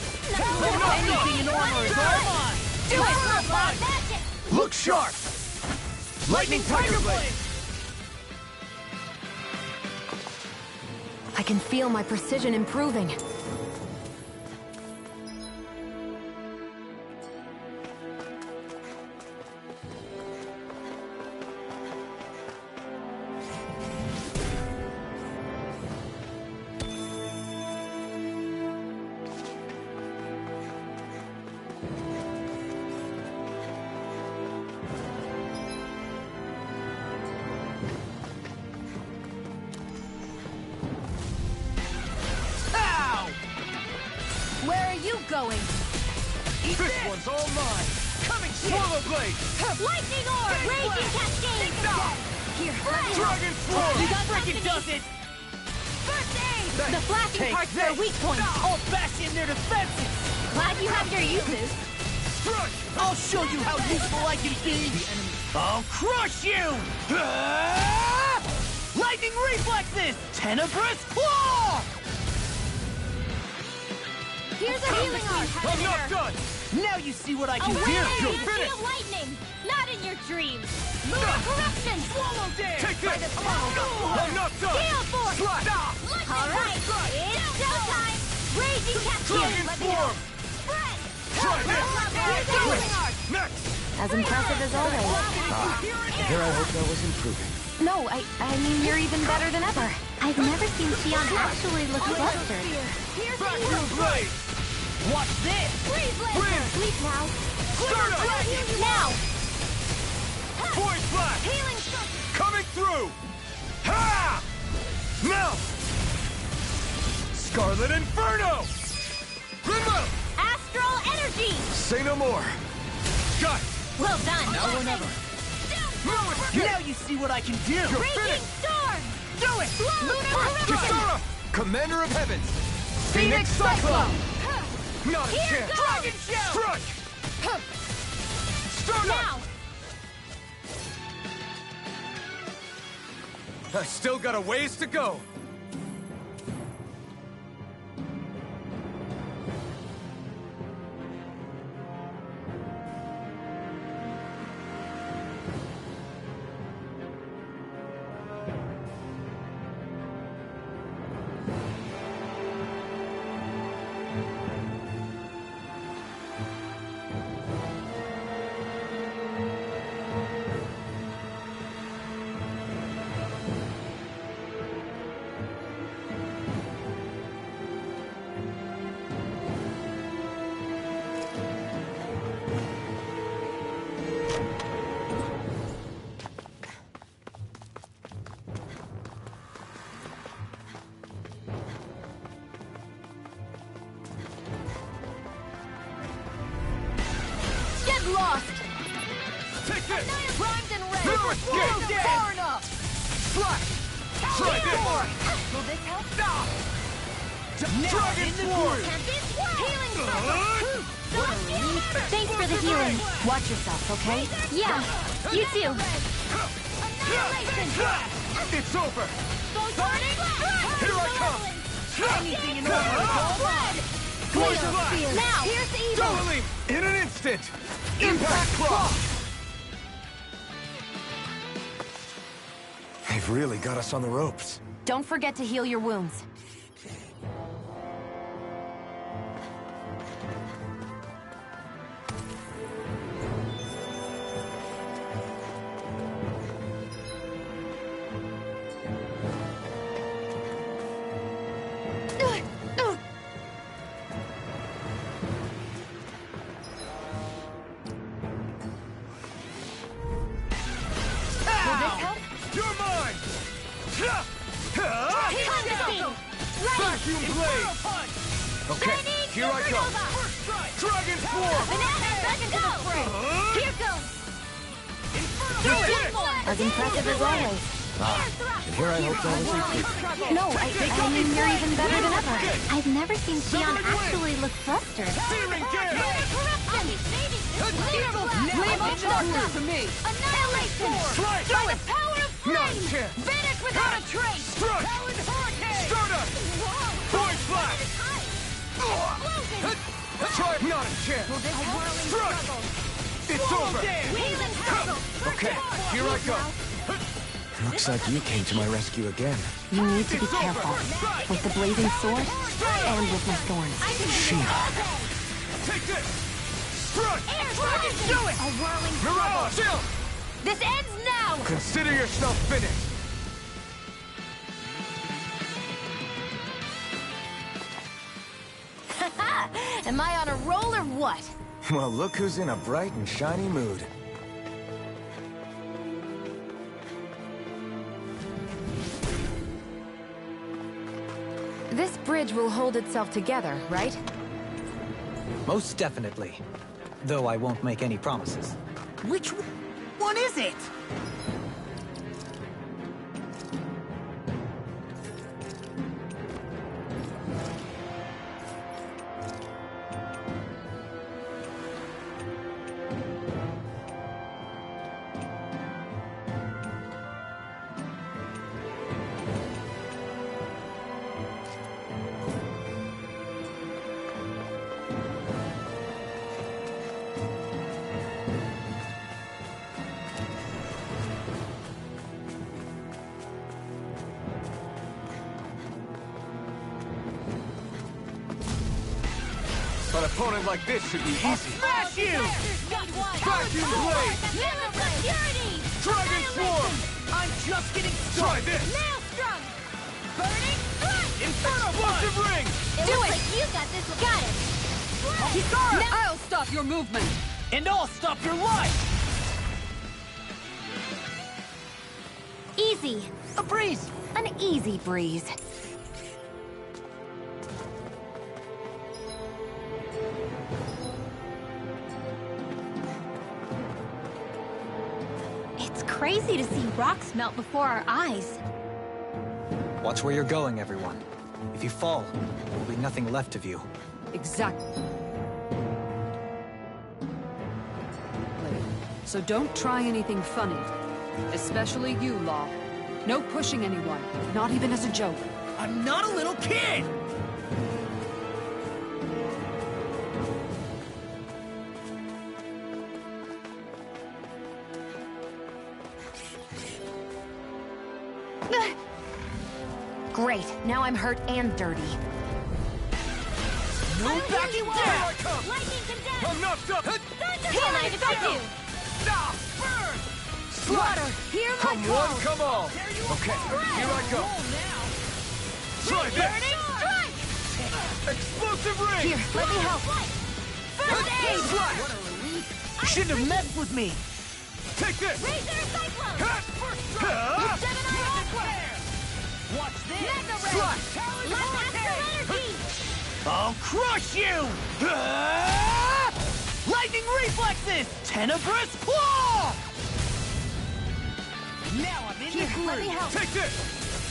[SPEAKER 9] Anything in armor is all mine!
[SPEAKER 3] Do it! Magic!
[SPEAKER 6] Look sharp! Lightning Tiger Blade!
[SPEAKER 7] I can feel my precision improving. going.
[SPEAKER 9] This one's all mine. Coming Swallow Blade.
[SPEAKER 3] Lightning Orb! Raging Cascade! Here,
[SPEAKER 9] Dragon Swarm.
[SPEAKER 3] You got
[SPEAKER 9] freaking
[SPEAKER 3] something?
[SPEAKER 9] does it.
[SPEAKER 3] First aid! The flashing
[SPEAKER 9] Take
[SPEAKER 3] parts are
[SPEAKER 9] this.
[SPEAKER 3] weak points.
[SPEAKER 9] I'll bash in their defenses.
[SPEAKER 3] Glad you have your uses.
[SPEAKER 9] Strike. I'll show you how useful I can be. I'll crush you. Lightning reflexes. Tenebrous Claw.
[SPEAKER 3] Here's a healing arc.
[SPEAKER 9] I'm not done. Now you see what I can do.
[SPEAKER 3] Away!
[SPEAKER 9] You're
[SPEAKER 3] The
[SPEAKER 9] finished.
[SPEAKER 3] Shield Lightning! Not in your dreams! Moon Corruption!
[SPEAKER 9] Swallow Dance. Take
[SPEAKER 3] By
[SPEAKER 9] this.
[SPEAKER 3] the power.
[SPEAKER 9] I'm not done.
[SPEAKER 3] Gale Force!
[SPEAKER 9] Slap.
[SPEAKER 3] Alright, it's showtime! Raging Cascade!
[SPEAKER 9] Dragon
[SPEAKER 3] Let me know.
[SPEAKER 9] Swarm.
[SPEAKER 3] Spread!
[SPEAKER 9] Try this.
[SPEAKER 3] Here's the healing arc!
[SPEAKER 9] Next.
[SPEAKER 7] As impressive as always.
[SPEAKER 6] Here I hope that was improving.
[SPEAKER 7] No, I mean, you're even better than ever.
[SPEAKER 3] I've never seen Xion actually look flustered. Here's the
[SPEAKER 9] Vacuum
[SPEAKER 3] healing
[SPEAKER 9] Blade. Watch this.
[SPEAKER 3] Freeze Laser! Sleep now!
[SPEAKER 9] Start up.
[SPEAKER 3] Now!
[SPEAKER 9] Void Blast.
[SPEAKER 3] Healing Stroke!
[SPEAKER 9] Coming through. Ha! Now. Scarlet Inferno. Remote.
[SPEAKER 3] Astral Energy!
[SPEAKER 9] Say no more. Got it.
[SPEAKER 3] Well done!
[SPEAKER 9] Now or never. No escape. Now you see what I can do. You're
[SPEAKER 3] Raging
[SPEAKER 9] finished.
[SPEAKER 3] Storm!
[SPEAKER 9] Do it.
[SPEAKER 3] Lunar Corruption!
[SPEAKER 9] Kisara. Commander of Heavens. Phoenix Cyclone. Not a
[SPEAKER 3] Here
[SPEAKER 9] chance.
[SPEAKER 3] goes.
[SPEAKER 9] Dragon Shell. Strike. Start
[SPEAKER 3] Now!
[SPEAKER 9] I still got a ways to go.
[SPEAKER 3] Get lost!
[SPEAKER 9] Take this.
[SPEAKER 3] Primed and ready!
[SPEAKER 9] Never escape.
[SPEAKER 3] Far enough!
[SPEAKER 9] Slash. Try this.
[SPEAKER 3] Will this help?
[SPEAKER 9] Dragon Sword.
[SPEAKER 3] Can this work? Healing Circle! Thanks for the healing.
[SPEAKER 7] Watch yourself, okay?
[SPEAKER 3] Yeah, you too. Annihilation!
[SPEAKER 9] It's over.
[SPEAKER 3] Burning
[SPEAKER 9] Here I come.
[SPEAKER 3] Anything in order.
[SPEAKER 9] Poison Blast.
[SPEAKER 3] Now, here's the evil.
[SPEAKER 9] Double Leap. In an instant. Impact Claw. They've really got us on the ropes.
[SPEAKER 7] Don't forget to heal your wounds.
[SPEAKER 9] You're mine. Vacuum Blade. Okay, here I go. Dragon Swarm.
[SPEAKER 3] Here goes.
[SPEAKER 7] As impressive as always.
[SPEAKER 6] And here I hope that was improving.
[SPEAKER 7] No, I mean, you're even better than ever.
[SPEAKER 3] I've never seen Xion actually look flustered.
[SPEAKER 9] Searing Gale.
[SPEAKER 3] To me. Annihilation!
[SPEAKER 9] Strike.
[SPEAKER 3] By the power of flame!
[SPEAKER 9] Not a chance.
[SPEAKER 3] Vanish without a trace!
[SPEAKER 9] Strike.
[SPEAKER 3] Talon Hurricane!
[SPEAKER 9] Stardust. Void Blast. Try. Not a chance. Strike. It's over.
[SPEAKER 3] Healing Circle!
[SPEAKER 9] Okay, here I go.
[SPEAKER 6] Looks like you came to my rescue again.
[SPEAKER 7] You need to be careful. With the blazing sword, and with my thorns.
[SPEAKER 9] Take this. Strike.
[SPEAKER 3] Dragon, do it! A whirling
[SPEAKER 9] Mirage. Chill.
[SPEAKER 3] This ends now!
[SPEAKER 9] Consider yourself finished.
[SPEAKER 7] Am I on a roll or what?
[SPEAKER 6] Well, look who's in a bright and shiny mood.
[SPEAKER 7] This bridge will hold itself together, right?
[SPEAKER 2] Most definitely. Though I won't make any promises.
[SPEAKER 9] Which one is it?
[SPEAKER 6] An opponent like this should be easy.
[SPEAKER 9] Smash you!
[SPEAKER 6] Vacuum Blade! Dragon Swarm!
[SPEAKER 9] I'm just getting
[SPEAKER 6] Try
[SPEAKER 9] started!
[SPEAKER 6] this!
[SPEAKER 1] Maelstrom! Burning Thrust!
[SPEAKER 6] Inferno Explosive Ring!
[SPEAKER 1] Do it! Like you got this one. Got it!
[SPEAKER 9] Hikara!
[SPEAKER 4] I'll stop your movement!
[SPEAKER 9] And I'll stop your life!
[SPEAKER 3] Easy.
[SPEAKER 9] A breeze!
[SPEAKER 7] An easy breeze.
[SPEAKER 3] It's crazy to see rocks melt before our eyes.
[SPEAKER 2] Watch where you're going, everyone. If you fall, there will be nothing left of you.
[SPEAKER 4] Exactly. So don't try anything funny. Especially you, Law. No pushing anyone, not even as a joke.
[SPEAKER 9] I'm not a little kid!
[SPEAKER 7] Great, now I'm hurt and dirty.
[SPEAKER 9] No backing down!
[SPEAKER 1] Lightning condemned!
[SPEAKER 6] I'm knocked up!
[SPEAKER 3] Can I defend you?
[SPEAKER 6] Stop! Burn!
[SPEAKER 3] Water, hear my
[SPEAKER 6] Come
[SPEAKER 3] call.
[SPEAKER 6] one, come all! Okay, here I go! Try
[SPEAKER 1] Burning
[SPEAKER 6] this!
[SPEAKER 1] Strike!
[SPEAKER 6] Explosive Ring!
[SPEAKER 3] Here, let me help.
[SPEAKER 1] First aid!
[SPEAKER 6] Slash!
[SPEAKER 9] You shouldn't have messed with me!
[SPEAKER 6] Take this!
[SPEAKER 1] Razor Cyclone!
[SPEAKER 6] Ha! Ha!
[SPEAKER 1] Gemini Aqua!
[SPEAKER 9] Watch this!
[SPEAKER 1] Mega Ray!
[SPEAKER 6] Slash!
[SPEAKER 1] Left Astral Energy!
[SPEAKER 9] I'll crush you! Lightning reflexes! Tenebrous claw! Now I'm in the
[SPEAKER 3] Here, let me
[SPEAKER 9] groove!
[SPEAKER 3] help.
[SPEAKER 6] Take this!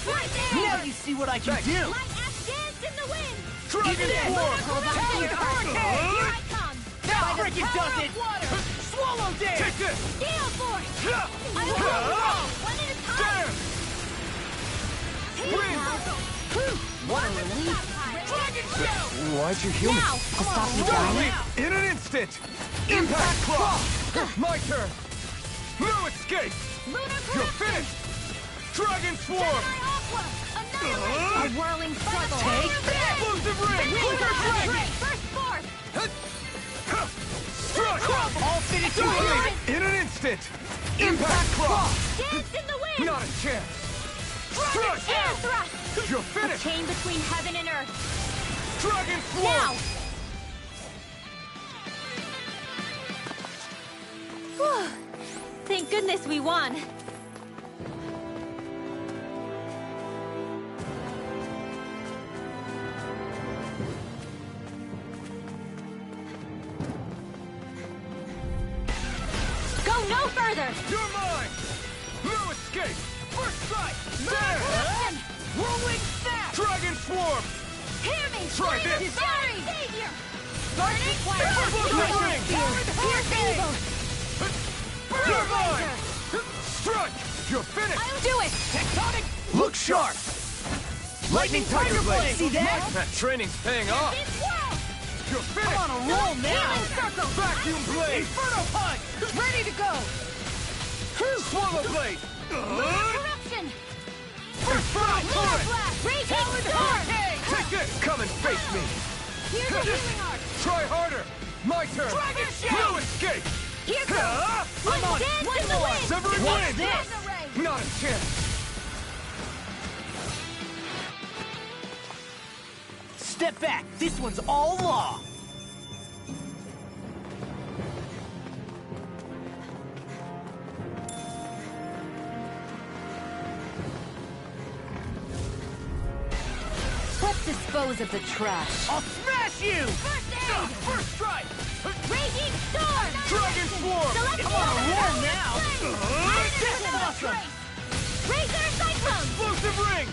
[SPEAKER 1] Right there!
[SPEAKER 9] Now you see what I can
[SPEAKER 6] Thanks.
[SPEAKER 9] do!
[SPEAKER 1] Light Ash dance in the wind!
[SPEAKER 6] Dragon Swarm!
[SPEAKER 1] Talon Hurricane! Here I come!
[SPEAKER 9] That freaking does it! Swallow dance!
[SPEAKER 6] Take this!
[SPEAKER 1] Gale Force!
[SPEAKER 6] Ha!
[SPEAKER 1] I will
[SPEAKER 6] Ha!
[SPEAKER 1] one at a time!
[SPEAKER 6] There! Win!
[SPEAKER 9] What a relief!
[SPEAKER 1] Dragon Show!
[SPEAKER 6] Why'd you heal me?
[SPEAKER 1] Now!
[SPEAKER 7] To stop you
[SPEAKER 6] Stop
[SPEAKER 7] dying?
[SPEAKER 6] me! In an instant! Impact Claw! My turn! No escape!
[SPEAKER 1] Lunar
[SPEAKER 6] You're
[SPEAKER 1] Corruption!
[SPEAKER 6] finished! Dragon Swarm!
[SPEAKER 1] Gemini Aqua! Annihilate!
[SPEAKER 3] A whirling struggle.
[SPEAKER 9] Take
[SPEAKER 6] Explosive Ring!
[SPEAKER 1] Wings
[SPEAKER 6] Lunar
[SPEAKER 1] of
[SPEAKER 6] Dragon!
[SPEAKER 1] Ray! First Force!
[SPEAKER 6] Strike!
[SPEAKER 9] I'll finish you
[SPEAKER 6] Complete!
[SPEAKER 9] here!
[SPEAKER 6] In an instant! Impact Claw!
[SPEAKER 1] Dance in the wind!
[SPEAKER 6] Not a chance!
[SPEAKER 1] Dragon
[SPEAKER 6] Crush!
[SPEAKER 1] Air Thrust!
[SPEAKER 6] You're finished!
[SPEAKER 1] Chain between heaven and earth!
[SPEAKER 6] Dragon
[SPEAKER 1] Now!
[SPEAKER 6] Swarm!
[SPEAKER 3] Whew. Thank goodness we won. Go no further!
[SPEAKER 6] You're mine! No escape! First strike! There!
[SPEAKER 1] Corruption!
[SPEAKER 9] Whirlwind snap!
[SPEAKER 6] Dragon Swarm!
[SPEAKER 1] Hear me!
[SPEAKER 6] Try
[SPEAKER 1] Flame of
[SPEAKER 6] this.
[SPEAKER 1] Fury! Savior!
[SPEAKER 6] Burning Ring!
[SPEAKER 1] Pierce evil!
[SPEAKER 6] You're mine! Strike! You're finished!
[SPEAKER 1] I'll do it!
[SPEAKER 9] Tectonic!
[SPEAKER 6] Look sharp! Lightning Tiger Blade!
[SPEAKER 9] See that?
[SPEAKER 6] That training's paying off!
[SPEAKER 1] This world!
[SPEAKER 6] You're
[SPEAKER 9] I'm
[SPEAKER 6] finished!
[SPEAKER 9] on a roll now!
[SPEAKER 1] Healing circle!
[SPEAKER 6] Vacuum Blade!
[SPEAKER 9] Inferno punch! Ready to go!
[SPEAKER 6] Swallow Blade!
[SPEAKER 1] Corruption!
[SPEAKER 6] Inferno
[SPEAKER 1] Lunar
[SPEAKER 6] Torrent!
[SPEAKER 1] Blast! Raging Storm!
[SPEAKER 6] Take this! Come and face me!
[SPEAKER 1] Here's the healing arc!
[SPEAKER 6] Try harder! My turn!
[SPEAKER 9] Dragon Shell!
[SPEAKER 6] No escape!
[SPEAKER 1] Here goes!
[SPEAKER 6] Ah!
[SPEAKER 9] I'm on
[SPEAKER 1] Dance
[SPEAKER 9] one
[SPEAKER 1] in the
[SPEAKER 9] more!
[SPEAKER 1] wind!
[SPEAKER 6] Severing
[SPEAKER 9] What's
[SPEAKER 6] Wind!
[SPEAKER 9] this?
[SPEAKER 1] Mega Ray!
[SPEAKER 6] Not a chance!
[SPEAKER 9] Step back! This one's all law!
[SPEAKER 7] Let's dispose of the trash.
[SPEAKER 9] I'll smash you!
[SPEAKER 1] First
[SPEAKER 9] First strike!
[SPEAKER 1] Raging Storm!
[SPEAKER 9] Dragon Swarm!
[SPEAKER 1] Select
[SPEAKER 9] I'm on a roll now!
[SPEAKER 1] That's
[SPEAKER 9] awesome!
[SPEAKER 1] Razor Cyclone!
[SPEAKER 9] Explosive ring!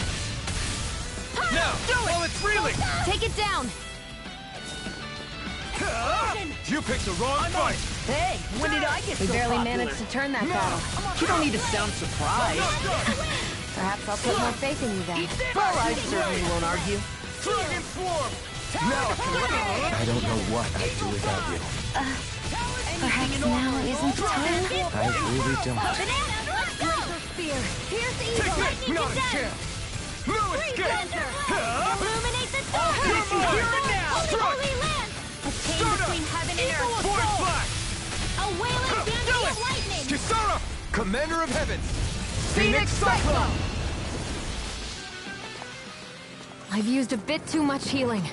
[SPEAKER 9] Now, while it's reeling!
[SPEAKER 7] Take it down!
[SPEAKER 9] You picked the wrong fight!
[SPEAKER 10] Hey, when did I get
[SPEAKER 7] We
[SPEAKER 10] so
[SPEAKER 7] barely
[SPEAKER 10] popular?
[SPEAKER 7] managed to turn that battle.
[SPEAKER 10] You don't need to sound surprised.
[SPEAKER 7] Perhaps I'll put more faith in you then.
[SPEAKER 10] Well, I certainly won't argue.
[SPEAKER 9] Dragon Swarm! Now,
[SPEAKER 6] I don't know what I'd do without you.
[SPEAKER 7] Perhaps now isn't the time?
[SPEAKER 6] I really don't.
[SPEAKER 1] Spear! Pierce
[SPEAKER 9] take
[SPEAKER 1] Evil!
[SPEAKER 9] this! Not a chance! No escape!
[SPEAKER 1] Illuminate the stars!
[SPEAKER 9] You're mine! Hear it now!
[SPEAKER 1] Holy,
[SPEAKER 9] Strike!
[SPEAKER 1] holy land! A chain
[SPEAKER 9] Stardust!
[SPEAKER 1] between heaven and earth!
[SPEAKER 9] Void Flash!
[SPEAKER 1] A wailing banshee
[SPEAKER 9] Do
[SPEAKER 1] of
[SPEAKER 9] it!
[SPEAKER 1] lightning!
[SPEAKER 6] Kisara! Commander of Heavens!
[SPEAKER 9] Phoenix Cyclone!
[SPEAKER 7] I've used a bit too much healing.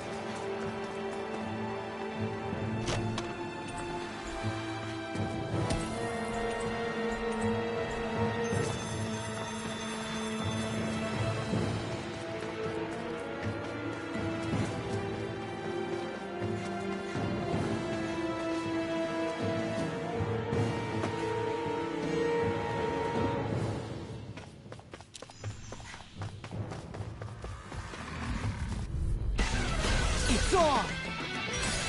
[SPEAKER 10] It's on!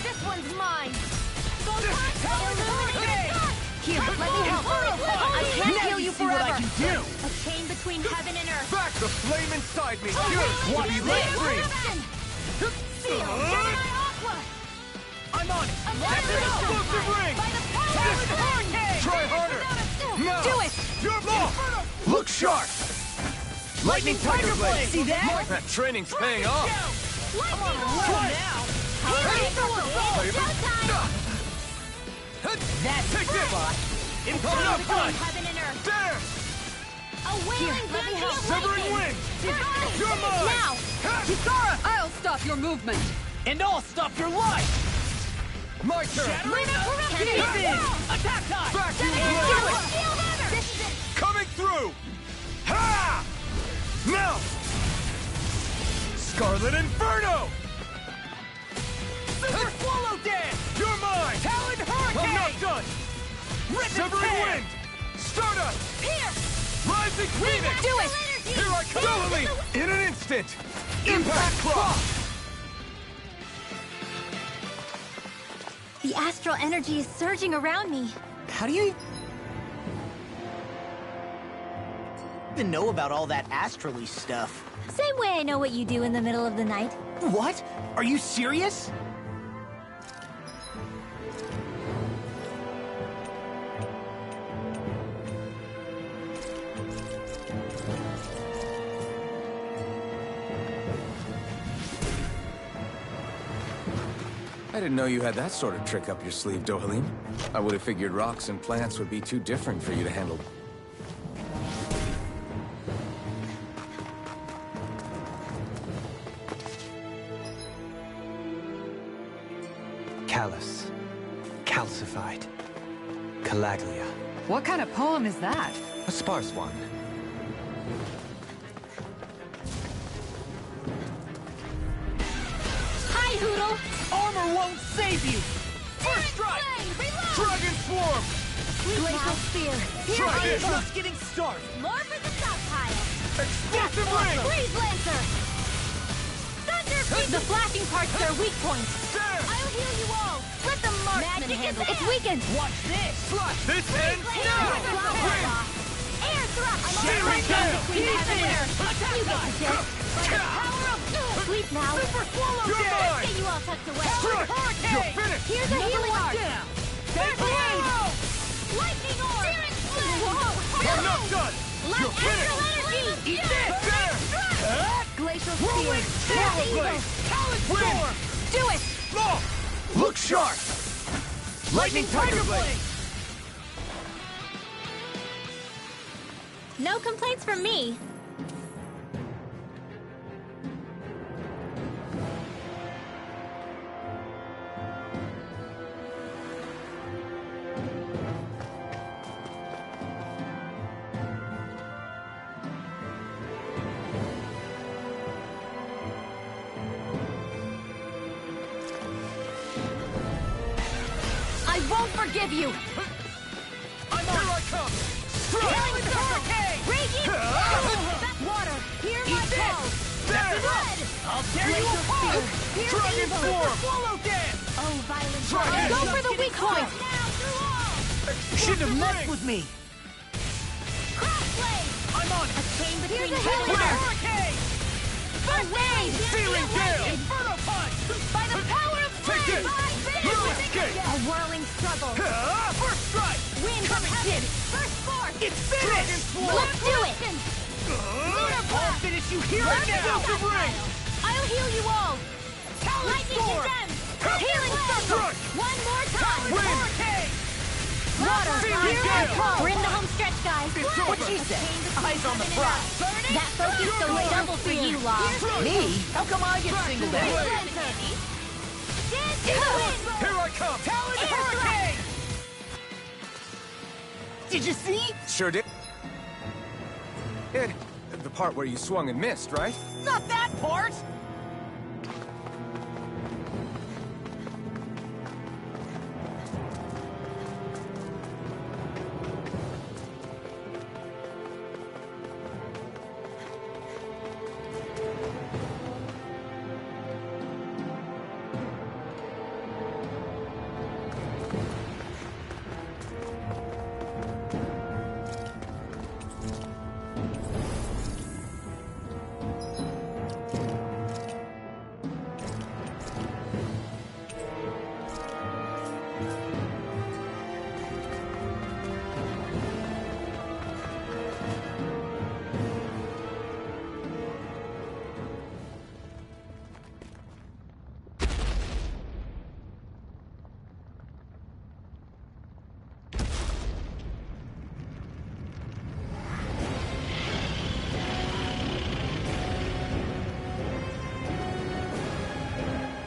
[SPEAKER 1] This one's mine! Go
[SPEAKER 10] Here, let me help.
[SPEAKER 1] I can't
[SPEAKER 10] Now
[SPEAKER 1] heal you
[SPEAKER 10] see what I
[SPEAKER 1] forever!
[SPEAKER 10] can do!
[SPEAKER 1] A chain between heaven and earth!
[SPEAKER 9] Back the flame inside me! Yours
[SPEAKER 10] Watch
[SPEAKER 9] to be
[SPEAKER 10] this.
[SPEAKER 9] let free!
[SPEAKER 1] Seal! Gemini Aqua!
[SPEAKER 10] I'm on it!
[SPEAKER 9] That's an explosive ring!
[SPEAKER 1] By the power of the hurricane!
[SPEAKER 9] Try harder! Now!
[SPEAKER 10] Do it!
[SPEAKER 9] You're off! Look sharp! Lightning Tiger Blade!
[SPEAKER 10] See that?
[SPEAKER 9] That training's paying off!
[SPEAKER 1] Lightning
[SPEAKER 10] Roll
[SPEAKER 1] Orb!
[SPEAKER 10] now! That's
[SPEAKER 9] Take this!
[SPEAKER 10] spot.
[SPEAKER 9] Incoming up front!
[SPEAKER 1] Heaven and earth!
[SPEAKER 9] There!
[SPEAKER 1] A wailing banshee of
[SPEAKER 9] Severing
[SPEAKER 1] lightning!
[SPEAKER 9] wings! You're mine!
[SPEAKER 1] Now!
[SPEAKER 10] Kisara!
[SPEAKER 4] I'll stop your movement!
[SPEAKER 10] And I'll stop your life!
[SPEAKER 9] My turn!
[SPEAKER 10] Pieces! Attack time!
[SPEAKER 9] Back you blade!
[SPEAKER 1] This is it!
[SPEAKER 9] Coming through! Ha! Now! Scarlet Inferno!
[SPEAKER 10] Super Swallow Dance!
[SPEAKER 9] You're mine!
[SPEAKER 10] Talon Hurricane!
[SPEAKER 9] I'm not done!
[SPEAKER 10] Rip and
[SPEAKER 9] Severing
[SPEAKER 10] tear!
[SPEAKER 9] wind! Stardust!
[SPEAKER 1] Here!
[SPEAKER 9] Rising Phoenix!
[SPEAKER 1] Do it!
[SPEAKER 9] Here I come! Doubly! In an instant! Impact Cross!
[SPEAKER 3] The astral energy is surging around me.
[SPEAKER 10] How do you even know about all that astrally stuff?
[SPEAKER 3] Same way I know what you do in the middle of the night.
[SPEAKER 10] What? Are you serious?
[SPEAKER 6] I didn't know you had that sort of trick up your sleeve, Dohalim. I would have figured rocks and plants would be too different for you to handle.
[SPEAKER 2] Callous. Calcified. Calaglia.
[SPEAKER 4] What kind of poem is that?
[SPEAKER 2] A sparse one.
[SPEAKER 1] Hi, Hoodle!
[SPEAKER 10] Armor won't save you!
[SPEAKER 1] First strike!
[SPEAKER 9] Dragon Swarm!
[SPEAKER 1] Glacial Spear!
[SPEAKER 9] Try this!
[SPEAKER 10] Just getting started!
[SPEAKER 1] More for the stockpile!
[SPEAKER 9] Explosive ring!
[SPEAKER 1] Freeze Lancer! Thunder Beat! The flashing parts are weak points!
[SPEAKER 9] There!
[SPEAKER 1] I'll heal you all! Let the marksman handle it! It's weakened!
[SPEAKER 10] Watch this!
[SPEAKER 9] Slash! This ends now! Win!
[SPEAKER 1] Air thrust!
[SPEAKER 9] Here we go!
[SPEAKER 1] Between heaven and earth! You get the gist! By the power of sleep now!
[SPEAKER 10] Super Swallow
[SPEAKER 9] You're
[SPEAKER 10] Dance!
[SPEAKER 9] mine!
[SPEAKER 1] Get you all tucked away!
[SPEAKER 9] Strike!
[SPEAKER 10] Hurricane!
[SPEAKER 9] You're finished!
[SPEAKER 1] Here's a healing art!
[SPEAKER 10] Down!
[SPEAKER 1] First blade! Lightning orb! Whoa!
[SPEAKER 9] I'm not done!
[SPEAKER 1] Light
[SPEAKER 9] You're finished!
[SPEAKER 1] astral energy!
[SPEAKER 10] Eat this!
[SPEAKER 9] There!
[SPEAKER 1] Glacial Spear!
[SPEAKER 10] Rolling
[SPEAKER 1] Pierce Evil!
[SPEAKER 9] Blade!
[SPEAKER 10] Talon
[SPEAKER 9] Win!
[SPEAKER 10] Storm!
[SPEAKER 1] Do it!
[SPEAKER 9] No! Look sharp! Lightning Tiger Blade!
[SPEAKER 3] No complaints from me.
[SPEAKER 7] won't forgive you!
[SPEAKER 6] I'm on! Here I come!
[SPEAKER 7] Healing hurricane! Raging water! Hear my call!
[SPEAKER 9] There! I'll tear you apart!
[SPEAKER 6] Dragon form!
[SPEAKER 9] Swallow dance!
[SPEAKER 7] Oh, violent
[SPEAKER 6] Dragon!
[SPEAKER 7] go for the weak point!
[SPEAKER 9] You shouldn't have messed with me!
[SPEAKER 7] Crossblade!
[SPEAKER 9] I'm on!
[SPEAKER 7] A chain between
[SPEAKER 9] Here's a
[SPEAKER 7] healing
[SPEAKER 9] hurricane!
[SPEAKER 7] First aid!
[SPEAKER 6] Searing gale!
[SPEAKER 9] Inferno punch!
[SPEAKER 7] By the power of
[SPEAKER 6] Take
[SPEAKER 7] flame!
[SPEAKER 6] this! You escape!
[SPEAKER 7] A whirling struggle!
[SPEAKER 9] First strike!
[SPEAKER 7] Wind from heaven! First force!
[SPEAKER 9] It's finished!
[SPEAKER 7] Let's do it! Lunar
[SPEAKER 9] I'll
[SPEAKER 7] blast!
[SPEAKER 9] finish you here and now!
[SPEAKER 7] I'll heal you all! Lightning
[SPEAKER 9] storm!
[SPEAKER 7] condemned! Healing circle! One more time!
[SPEAKER 9] Hurricane!
[SPEAKER 7] Water!
[SPEAKER 6] Searing
[SPEAKER 7] Here I
[SPEAKER 6] gale!
[SPEAKER 7] come! We're in the home stretch, guys!
[SPEAKER 9] What'd she say? Eyes on the prize!
[SPEAKER 7] That focus goes double for you, Law!
[SPEAKER 9] Me? How come I get singled out?
[SPEAKER 6] Here I come!
[SPEAKER 9] Talon Hurricane! Did you see?
[SPEAKER 6] Sure did. The part where you swung and missed, right?
[SPEAKER 9] Not that part!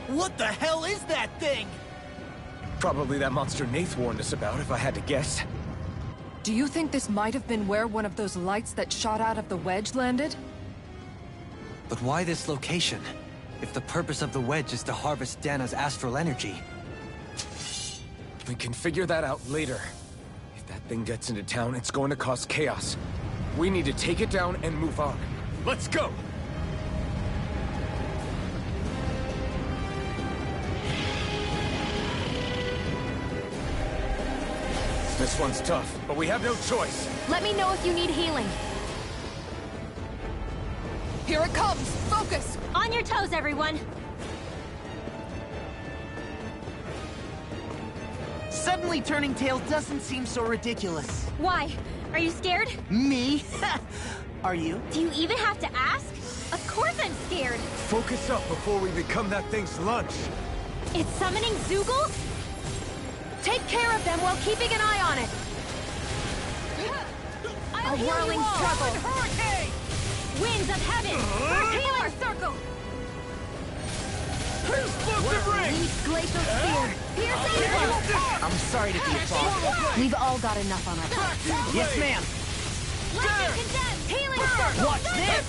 [SPEAKER 9] What the hell is that thing?
[SPEAKER 6] Probably that monster Nath warned us about, if I had to guess.
[SPEAKER 4] Do you think this might have been where one of those lights that shot out of the wedge landed?
[SPEAKER 2] But why this location? If the purpose of the wedge is to harvest Dana's astral energy.
[SPEAKER 6] We can figure that out later. If that thing gets into town, it's going to cause chaos. We need to take it down and move on. Let's go! This one's tough, but we have no choice.
[SPEAKER 7] Let me know if you need healing.
[SPEAKER 4] Here it comes! Focus!
[SPEAKER 7] On your toes, everyone!
[SPEAKER 10] Suddenly turning tail doesn't seem so ridiculous.
[SPEAKER 7] Why? Are you scared?
[SPEAKER 10] Me? Are you?
[SPEAKER 7] Do you even have to ask? Of course I'm scared!
[SPEAKER 6] Focus up before we become that thing's lunch.
[SPEAKER 7] It's summoning Zeugles? Take care of them while keeping an eye on it! A whirling struggle!
[SPEAKER 9] Hurricane!
[SPEAKER 7] Winds of heaven! First healing circle!
[SPEAKER 9] Explosive ring!
[SPEAKER 7] Lead glacial spear! Piercing!
[SPEAKER 10] I'm sorry to be a problem.
[SPEAKER 7] We've all got enough on our plates.
[SPEAKER 10] Yes, ma'am.
[SPEAKER 7] Lightning condemned! Healing circle!
[SPEAKER 10] Watch this!